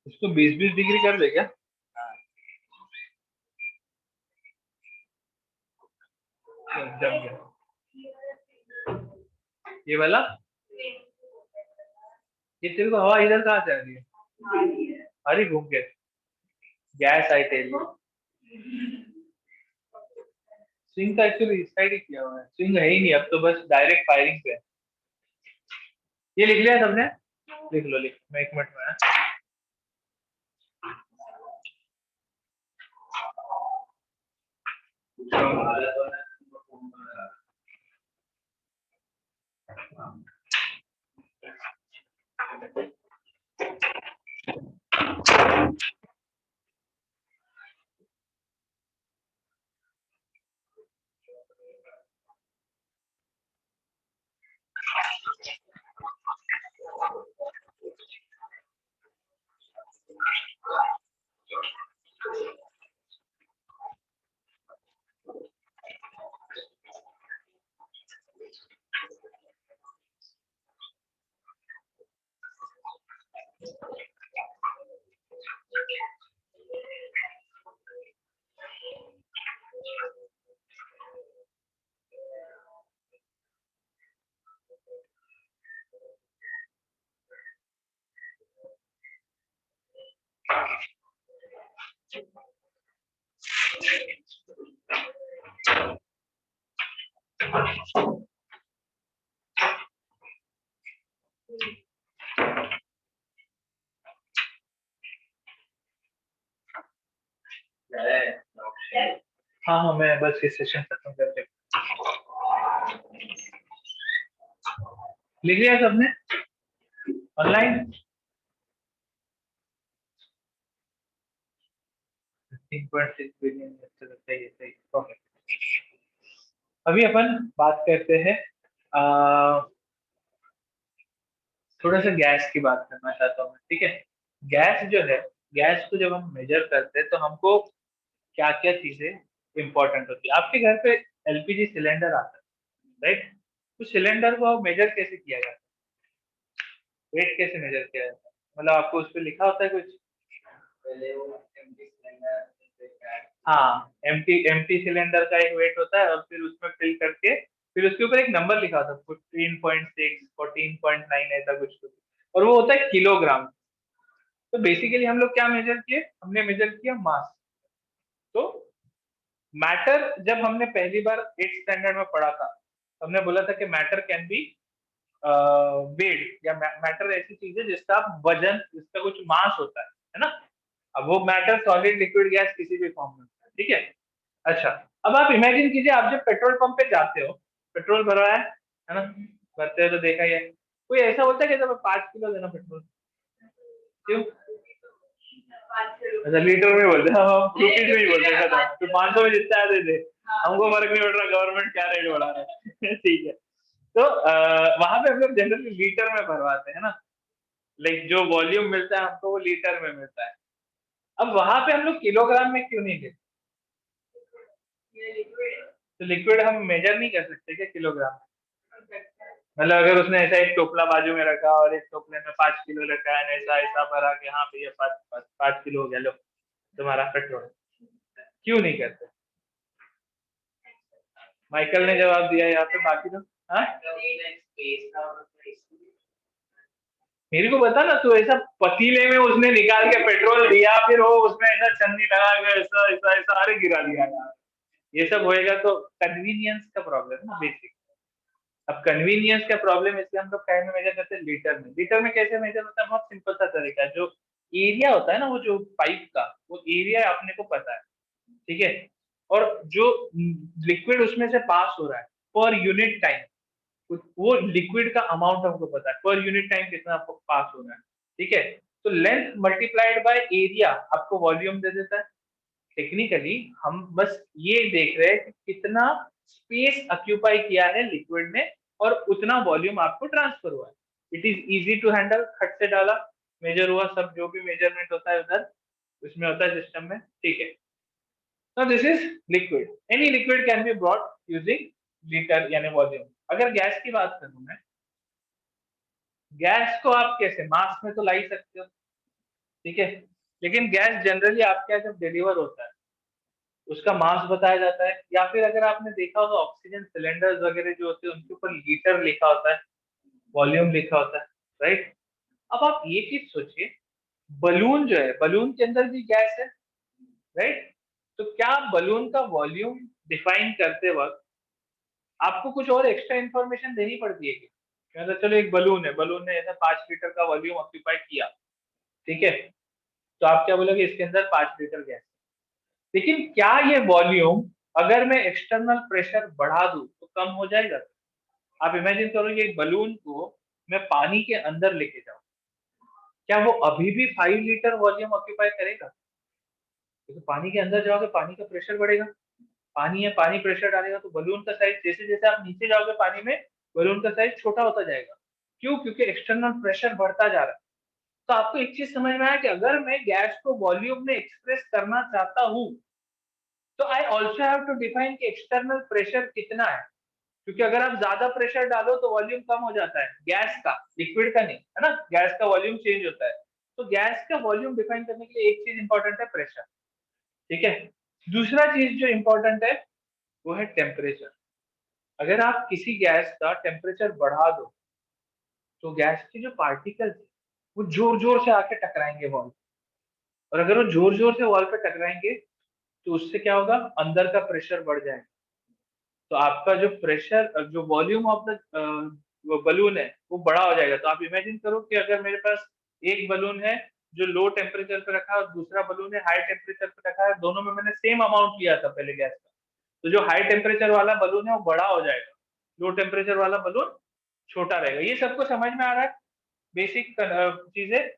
इसको 20-20 डिग्री कर दे क्या? जम गया ये वाला। ये तेरे को हवा इधर कहाँ से आ रही है? अरे घूम के gas I tell you. Swing का एक्चुअली इस साइड ही किया हुआ है, स्विंग है ही नहीं अब तो, बस डायरेक्ट फायरिंग पे है। ये लिख लिया सबने? लिख लो, लिख, मैं 1 मिनट में हाँ हाँ, मैं बस ये सेशन खत्म करके। लिख लिया सबने ऑनलाइन? 3.6 बिलियन, सही है, सही, ओके। अभी अपन बात करते हैं, थोड़ा सा गैस की बात करना चाहता हूँ मैं, ठीक है। गैस जो है, गैस को जब हम मेजर करते हैं तो हमको क्या क्या चीजें इंपॉर्टेंट होती है। आपके घर पे एलपीजी सिलेंडर आता है, राइट? तो सिलेंडर को मेजर कैसे किया जाता है, वेट कैसे मेजर किया जाता है, मतलब आपको उस पर लिखा होता है कुछ? पहले वो एम्प्टी सिलेंडर, हाँ, एम्प्टी एम्प्टी सिलेंडर का एक वेट होता है, और फिर उसमें फिल करके फिर उसके ऊपर एक नंबर लिखा होता है, 14.6 14.9 ऐसा कुछ कुछ, और वो होता है किलोग्राम। तो बेसिकली हम लोग क्या मेजर किए, हमने मेजर किया मास। तो मैटर जब हमने पहली बार 8th स्टैंडर्ड में पढ़ा था, तो हमने बोला था कि मैटर कैन बी वेट, या मैटर ऐसी चीज है जिसका वजन, जिसका कुछ मास होता है ना। अब वो मैटर सॉलिड लिक्विड गैस किसी भी फॉर्म में होता है, ठीक है। अच्छा, अब आप इमेजिन कीजिए, आप जब पेट्रोल पंप पे जाते हो, पेट्रोल भरवाया है ना, भरते हो तो देखा ही है, कोई ऐसा बोलता है कि तुम्हें 5 किलो देना पेट्रोल, क्यों? अच्छा, लीटर में बोलते हैं, हम रुपीज में ही बोलते हैं, खत्म। तो 500 में जितना दे दे, हमको फर्क नहीं पड़ रहा गवर्नमेंट क्या रेट बढ़ा रहा है। ठीक है। तो वहां पे हम लोग जनरली लीटर में भरवाते हैं ना, लाइक जो वॉल्यूम मिलता है हमको वो लीटर में मिलता है। अब वहां पे हम लोग किलोग्राम में क्यों नहीं लेते? तो लिक्विड हम मेजर नहीं कर सकते क्या किलोग्राम? मतलब अगर उसने ऐसा एक टोपला बाजू में रखा और एक टोपले में 5 किलो रखा है, ऐसा ऐसा भरा के हाँ भैया 5 किलो हो गया, लो तुम्हारा पेट्रोल, क्यों नहीं करते? माइकल ने जवाब दिया यहाँ पे, बाकी तो हाँ। मेरे को बता ना, तू ऐसा पतीले में उसने निकाल के पेट्रोल दिया, फिर वो उसमें ऐसा छन्नी लगा के ऐसा ऐसा ऐसा अरे गिरा दिया यार, ये सब होएगा तो कन्वीनियंस का प्रॉब्लम ना बेसिक। अब कन्वीनियंस का प्रॉब्लम, इसलिए हम लोग टाइम में मेजर करते हैं लीटर में। लीटर में कैसे मेजर होता है? बहुत सिंपल सा तरीका है, जो एरिया होता है ना, वो जो पाइप का वो एरिया अपने को पता है, ठीक है, और जो लिक्विड उसमें से पास हो रहा है पर यूनिट टाइम, वो लिक्विड का अमाउंट हमको पता है, पर यूनिट टाइम कितना पास हो रहा है, ठीक है। तो लेंथ मल्टीप्लाइड बाय एरिया आपको वॉल्यूम दे देता है। टेक्निकली हम बस ये देख रहे हैं कि कितना स्पेस ऑक्यूपाई किया है लिक्विड ने, और उतना वॉल्यूम आपको ट्रांसफर हुआ है। It is easy to handle, खट से डाला, मेजर हुआ, सब जो भी मेजरमेंट होता है उधर उसमें होता है सिस्टम में, ठीक है। Now this is liquid. Any liquid can be brought using liter यानी वॉल्यूम। अगर गैस की बात करूं मैं, गैस को आप कैसे मास में तो ला ही सकते हो, ठीक है, लेकिन गैस जनरली आपके यहाँ जब डिलीवर होता है उसका मास बताया जाता है, या फिर अगर आपने देखा होगा ऑक्सीजन सिलेंडर्स वगैरह जो होते हैं उनके ऊपर लीटर लिखा होता है, वॉल्यूम लिखा होता है, राइट। अब आप ये चीज सोचिए, बलून जो है, बलून के अंदर भी गैस है, राइट। तो क्या बलून का वॉल्यूम डिफाइन करते वक्त आपको कुछ और एक्स्ट्रा इन्फॉर्मेशन देनी पड़ती है क्या? मतलब चलो एक बलून है, बलून ने ऐसा 5 लीटर का वॉल्यूम ऑक्यूपाई किया, ठीक है, तो आप क्या बोलोगे? इसके अंदर 5 लीटर गैस। लेकिन क्या ये वॉल्यूम अगर मैं एक्सटर्नल प्रेशर बढ़ा दूं तो कम हो जाएगा? आप इमेजिन करो ये बलून को मैं पानी के अंदर लेके जाऊं, क्या वो अभी भी 5 लीटर वॉल्यूम ऑक्यूपाई करेगा? तो पानी के अंदर जाओगे, पानी का प्रेशर बढ़ेगा, पानी है, पानी प्रेशर डालेगा तो बलून का साइज, जैसे जैसे आप नीचे जाओगे पानी में, बलून का साइज छोटा होता जाएगा। क्यों? क्योंकि एक्सटर्नल प्रेशर बढ़ता जा रहा है। तो आपको एक चीज समझ में आया कि अगर मैं गैस को वॉल्यूम में एक्सप्रेस करना चाहता हूं तो I also have to define कि एक्सटर्नल प्रेशर कितना है, क्योंकि अगर आप ज्यादा प्रेशर डालो तो वॉल्यूम कम हो जाता है गैस का, लिक्विड का नहीं, है ना, गैस का वॉल्यूम चेंज होता है। तो गैस का वॉल्यूम डिफाइन करने के लिए एक चीज इंपॉर्टेंट है, प्रेशर, ठीक है। दूसरा चीज जो इंपॉर्टेंट है वो है टेम्परेचर। अगर आप किसी गैस का टेम्परेचर बढ़ा दो तो गैस के जो पार्टिकल्स वो जोर जोर से आके टकराएंगे वॉल, और अगर वो जोर जोर से वॉल पे टकराएंगे तो उससे क्या होगा? अंदर का प्रेशर बढ़ जाएगा। तो आपका जो प्रेशर, जो वॉल्यूम ऑफ द बलून है वो बड़ा हो जाएगा। तो आप इमेजिन करो कि अगर मेरे पास एक बलून है जो लो टेम्परेचर पे रखा है और दूसरा बलून है हाई टेम्परेचर पे रखा है, दोनों में मैंने सेम अमाउंट लिया था पहले गैस का, तो जो हाई टेम्परेचर वाला बलून है वो बड़ा हो जाएगा, लो टेम्परेचर वाला बलून छोटा रहेगा। ये सबको समझ में आ रहा है? बेसिक चीजें।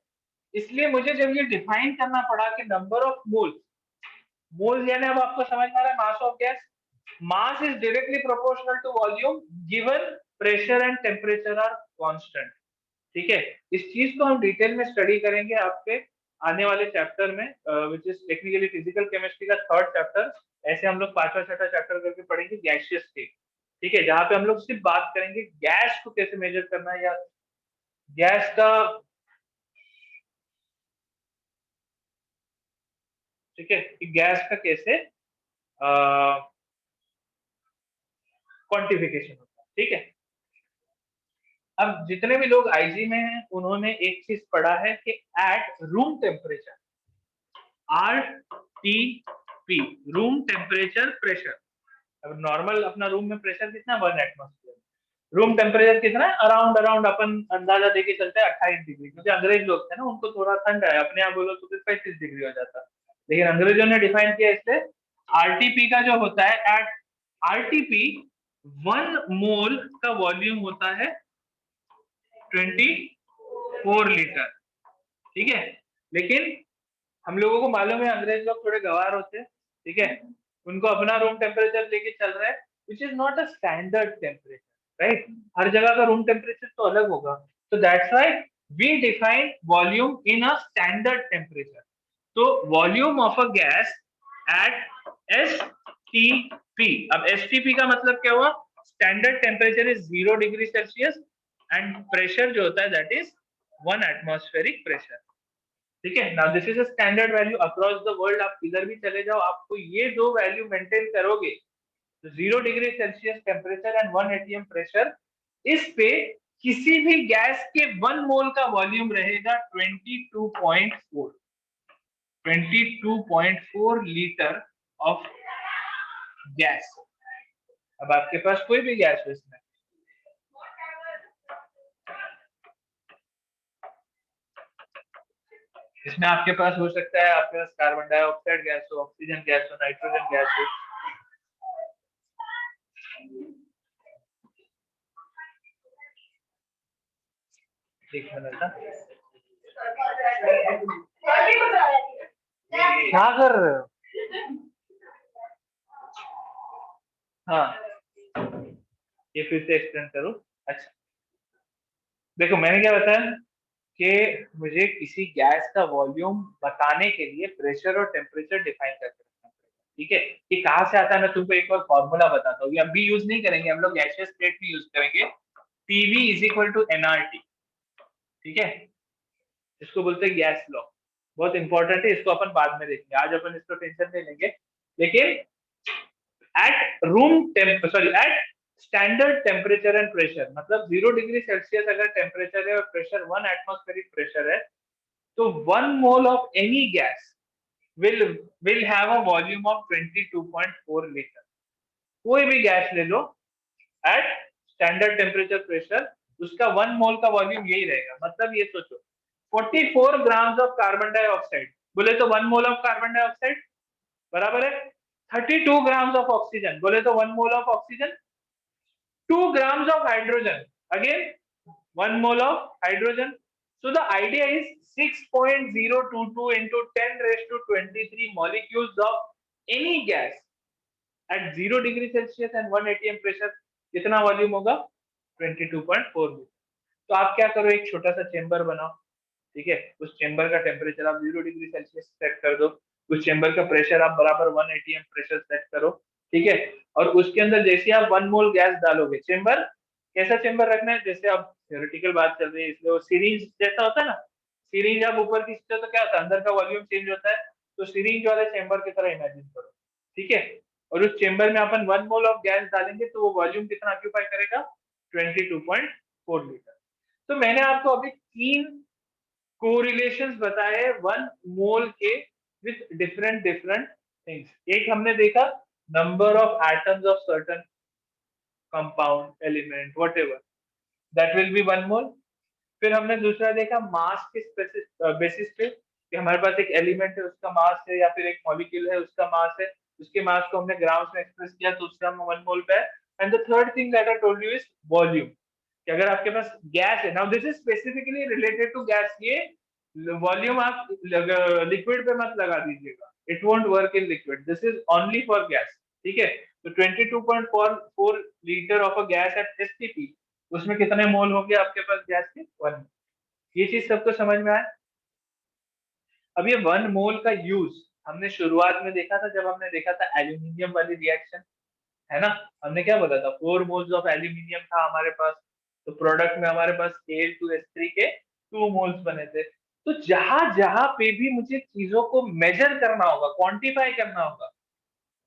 इसलिए मुझे जब ये डिफाइन करना पड़ा कि नंबर ऑफ मोल्स, मोल्स यानी अब आपको समझ में आ रहा है mass of gas, mass is directly proportional to volume given pressure and temperature are constant, ठीक है। इस चीज को हम डिटेल में स्टडी करेंगे आपके आने वाले चैप्टर में, which is technically physical chemistry का थर्ड चैप्टर। ऐसे हम लोग पांचवा छठा चैप्टर करके पढ़ेंगे गैसियस स्टेट, ठीक है, जहां पे हम लोग सिर्फ बात करेंगे गैस को कैसे मेजर करना है, या गैस का, ठीक है, कि गैस का कैसे क्वांटिफिकेशन होता है, ठीक है। अब जितने भी लोग आईजी में हैं उन्होंने एक चीज पढ़ा है कि at room temperature, R T P, room temperature pressure. अब नॉर्मल अपना रूम में प्रेशर कितना, 1 एटमॉस्फेयर। रूम टेम्परेचर कितना है? अराउंड अराउंड अपन अंदाजा देके चलते हैं 28 डिग्री, क्योंकि अंग्रेज लोग थे ना, उनको थोड़ा ठंड है, अपने यहाँ बोलो तो फिर 35 डिग्री हो जाता। लेकिन अंग्रेजों ने डिफाइन किया इससे, आरटीपी का जो होता है एट आरटीपी 1 मोल का वॉल्यूम होता है 24 लीटर, ठीक है। लेकिन हम लोगों को मालूम है अंग्रेज लोग थोड़े गवार होते हैं, ठीक है, उनको अपना रूम टेम्परेचर लेके चल रहा है, which is not a standard temperature, right. हर जगह का रूम टेम्परेचर तो अलग होगा। तो that's why we define volume in a standard temperature. तो volume of a gas at STP, अब एसटीपी का मतलब क्या हुआ? Standard temperature is 0 degree Celsius and pressure जो होता है दैट इज 1 एटमॉस्फेरिक प्रेशर। ठीक है, now this is a standard value across the world. आप किधर भी चले जाओ आपको ये दो वैल्यू मेंटेन करोगे तो 0 degree Celsius temperature and 1 ATM pressure, इस पे किसी भी गैस के 1 मोल का वॉल्यूम रहेगा 22.4 लीटर ऑफ गैस। अब आपके पास कोई भी गैस हो इसमें, इसमें आपके पास हो सकता है आपके पास कार्बन डाइऑक्साइड गैस हो, ऑक्सीजन गैस हो, नाइट्रोजन गैस हो। एक मिनट क्या कर रहे हो? हाँ, ये फिर से एक्सप्लेन करो। अच्छा देखो, मैंने क्या बताया कि मुझे किसी गैस का वॉल्यूम बताने के लिए प्रेशर और टेम्परेचर डिफाइन करके रखना पड़ेगा। ठीक है, ये कहाँ से आता है मैं तुमको एक और फॉर्मूला बताता हूँ। अभी यूज नहीं करेंगे हम लोग, गैसियस स्टेट में यूज करेंगे। PV is equal to NRT. ठीक है, इसको बोलते हैं गैस लॉ। बहुत इंपॉर्टेंट है, इसको अपन बाद में देखेंगे, आज अपन इसको टेंशन नहीं लेंगे। लेकिन at standard temperature and pressure, मतलब 0 डिग्री सेल्सियस अगर टेम्परेचर है और प्रेशर 1 एटमॉस्फेरिक प्रेशर है, तो 1 mole of any gas will will have a volume of 22.4 litre. कोई भी गैस ले लो एट स्टैंडर्ड टेम्परेचर प्रेशर, उसका 1 मोल का वॉल्यूम यही रहेगा। मतलब ये सोचो 44 ग्राम्स ऑफ कार्बन डाइऑक्साइड, बोले तो 1 मोल ऑफ कार्बन डाइऑक्साइड बराबर है 32 ग्राम्स ऑफ ऑक्सीजन, बोले तो 1 mole of oxygen. 2 grams of hydrogen, again 1 mole of hydrogen. So the idea is 6.022 into 10 raised to 23 molecules of any gas at 0 degree Celsius and 1 atm pressure, कितना वॉल्यूम होगा 22.4 लीटर। तो आप क्या करो, एक छोटा सा चेंबर बनाओ। ठीक है, उस चेंबर का टेम्परेचर आप 0 डिग्री सेल्सियस सेट कर दो, उस चेंबर का प्रेशर आप बराबर 1 एटीएम प्रेशर सेट करो। ठीक है, और उसके अंदर जैसे आप 1 मोल गैस डालोगे, चेंबर कैसा चेंबर रखना है, जैसे अब थ्योरेटिकल बात चल रही है इसलिए वो सीरीज जैसा होता है ना, सीरीज आप ऊपर खींचते हो तो क्या होता है, अंदर का वॉल्यूम चेंज होता है। तो सीरीज वाले चेंबर की तरह इमेजिन करो। ठीक है, और उस चेंबर में अपन 1 मोल ऑफ गैस डालेंगे तो वो वॉल्यूम कितना ऑक्यूपाई करेगा 22.4 लीटर। तो मैंने आपको अभी 3 कोरिलेशंस बताए 1 मोल के विथ डिफरेंट डिफरेंट थिंग्स। एक हमने देखा number of atoms of certain compound element whatever, that will be 1 मोल। फिर हमने दूसरा देखा मास के बेसिस पे कि हमारे पास एक एलिमेंट है उसका मास है, या फिर एक मॉलिक्यूल है उसका मास है, उसके मास को हमने ग्राम्स में एक्सप्रेस किया तो उसका 1 मोल पे है। And the third thing that I told you is volume, कि अगर आपके पास गैस है, now this is specifically related to gas, ये वॉल्यूम आप लिक्विड पे मत लगा दीजिएगा, it won't work in liquid, this is only for gas. ठीक है, तो 22.4 litre of a gas at STP, उसमें कितने मोल होंगे आपके पास गैस के 1। ये चीज सबको समझ में आया। अब ये 1 मोल का यूज हमने शुरुआत में देखा था, जब हमने देखा था एल्यूमिनियम वाली रिएक्शन, है ना। हमने क्या बोला था 4 मोल्स ऑफ एल्यूमिनियम था हमारे पास, तो प्रोडक्ट में हमारे पास Al2S3 के 2 मोल्स बने थे। तो जहां जहां पे भी मुझे चीजों को मेजर करना होगा, क्वांटिफाई करना होगा,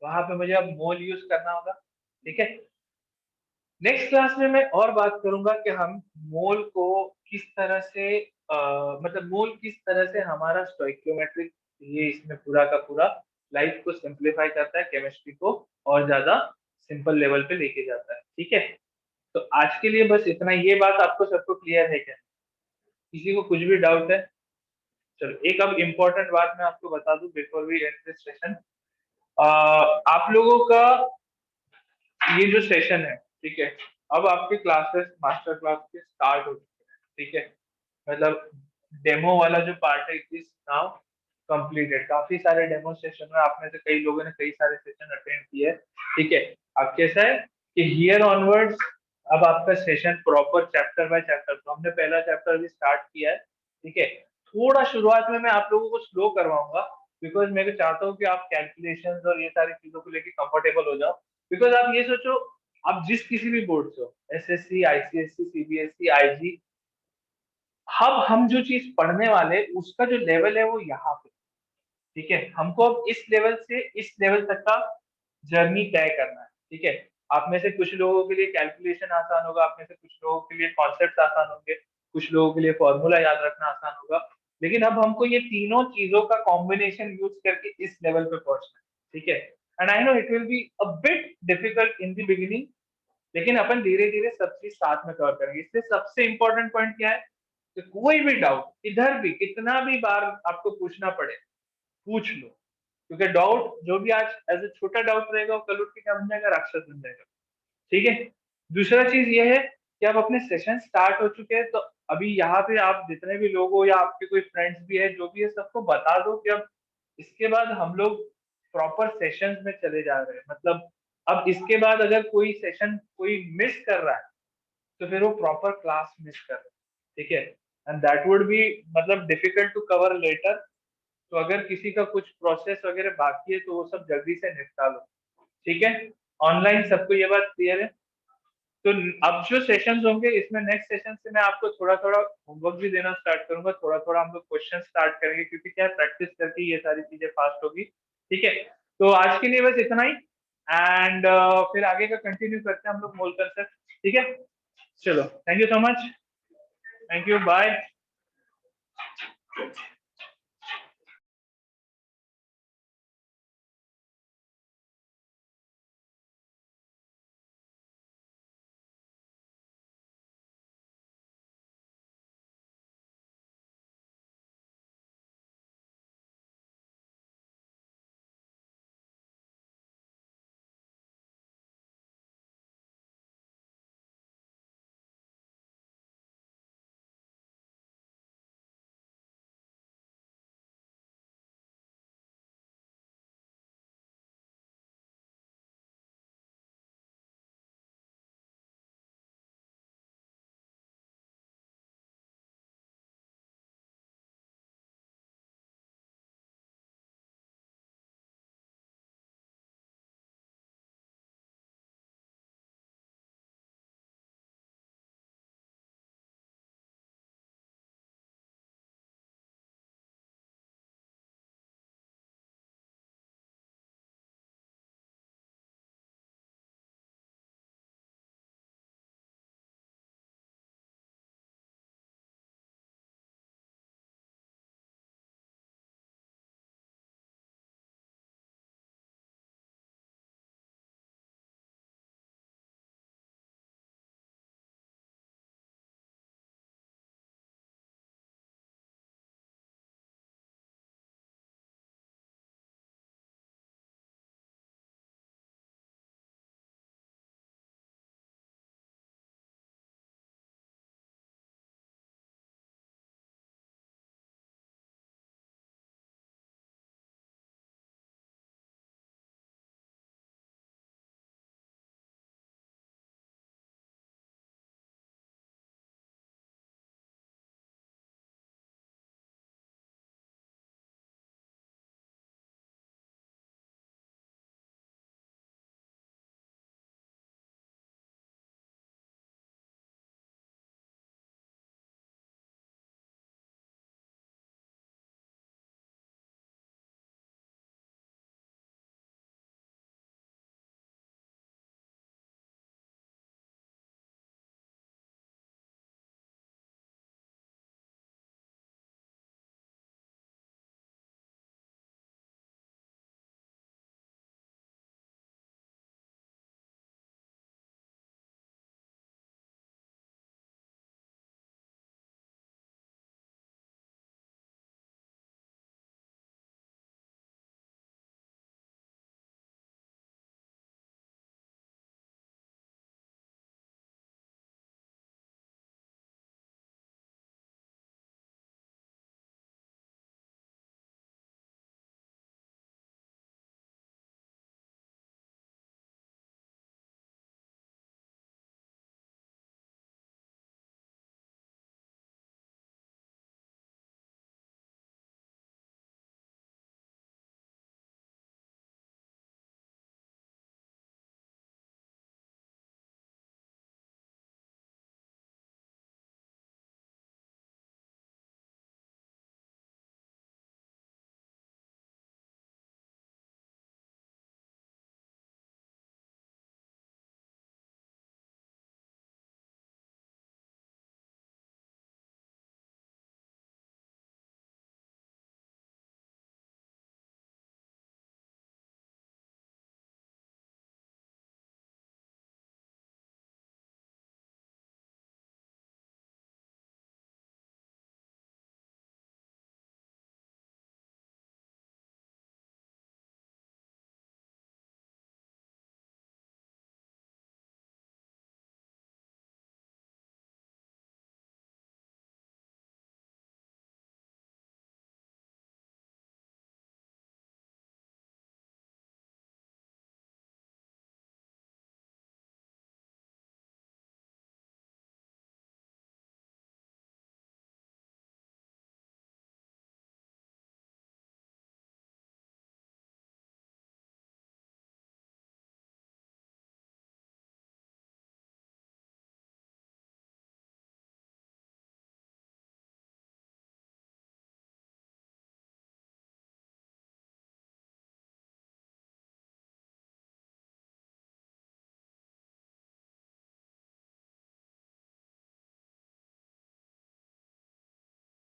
वहां पे मुझे अब मोल यूज करना होगा। ठीक है, नेक्स्ट क्लास में मैं और बात करूंगा कि हम मोल को किस तरह से मतलब मोल किस तरह से हमारा स्टोइकियोमेट्रिक, ये इसमें पूरा का पूरा लाइफ को सिंप्लीफाई करता है, केमिस्ट्री को और ज्यादा सिंपल लेवल पे लेके जाता है। ठीक है, तो आज के लिए बस इतना। ये बात आपको सबको क्लियर है क्या, किसी को कुछ भी डाउट है? चलो एक अब इम्पोर्टेंट बात मैं आपको बता दूं before we end this session. आप लोगों का ये जो सेशन है, ठीक है, अब आपके क्लासेस मास्टर क्लास के स्टार्ट हो चुके हैं। ठीक है, मतलब डेमो वाला जो पार्ट है इट इज नाउ कंप्लीटेड। काफी सारे डेमो सेशन में आप में से कई लोगों ने कई सारे सेशन अटेंड किए। ठीक है, अब कैसा है कि हियर ऑनवर्ड्स अब आपका session proper chapter by chapter, तो हमने पहला चैप्टर भी स्टार्ट किया है। ठीक है, थोड़ा शुरुआत में मैं आप लोगों को स्लो करवाऊंगा, बिकॉज मैं चाहता हूँ कि आप कैलकुलेशंस और ये सारी चीजों को लेके कंफर्टेबल हो जाओ। बिकॉज आप ये सोचो आप जिस किसी भी बोर्ड से हो, एसएससी, आईसीएससी, सीबीएसई, आईजी, हम जो चीज पढ़ने वाले उसका जो लेवल है वो यहाँ पे, ठीक है। हमको अब इस लेवल से इस लेवल तक का जर्नी तय करना है, ठीक है। आप में से कुछ लोगों के लिए कैलकुलेशन आसान होगा, आप में से कुछ लोगों के लिए कॉन्सेप्ट आसान होंगे, कुछ लोगों के लिए फॉर्मूला याद रखना आसान होगा, लेकिन अब हमको ये तीनों चीजों का कॉम्बिनेशन यूज करके इस लेवल पे पहुंचना है, ठीक है। And I know it will be a bit difficult in the beginning, लेकिन अपन धीरे धीरे सब चीज साथ में कवर करेंगे। इससे सबसे इंपॉर्टेंट पॉइंट क्या है कि कोई भी डाउट इधर भी कितना भी बार आपको पूछना पड़े, पूछ लो, क्योंकि डाउट जो भी आज एज ए छोटा डाउट रहेगा वो कल उठ के क्या बन जाएगा, राक्षस बन जाएगा, ठीक है। दूसरा चीज ये है कि अब अपने सेशन स्टार्ट हो चुके हैं, तो अभी यहाँ पे आप जितने भी लोग हो या आपके कोई फ्रेंड्स भी है जो भी है, सबको बता दो कि अब इसके बाद हम लोग प्रॉपर सेशंस में चले जा रहे हैं। मतलब अब इसके बाद अगर कोई सेशन कोई मिस कर रहा है तो फिर वो प्रॉपर क्लास मिस कर रहा है, ठीक है। एंड दैट वुड बी मतलब डिफिकल्ट टू कवर लेटर। तो अगर किसी का कुछ प्रोसेस वगैरह बाकी है तो वो सब जल्दी से निपटा लो, ठीक है। ऑनलाइन सबको ये बात क्लियर है। तो अब जो सेशंस होंगे इसमें नेक्स्ट सेशन से मैं आपको थोड़ा थोड़ा होमवर्क भी देना स्टार्ट करूंगा, थोड़ा थोड़ा हम लोग क्वेश्चन स्टार्ट करेंगे, क्योंकि क्या प्रैक्टिस करके ये सारी चीजें फास्ट होगी, ठीक है। तो आज के लिए बस इतना ही, एंड फिर आगे का कंटिन्यू करते हैं हम लोग मोल कंसेप्ट, ठीक है। चलो, thank you so much, thank you, bye.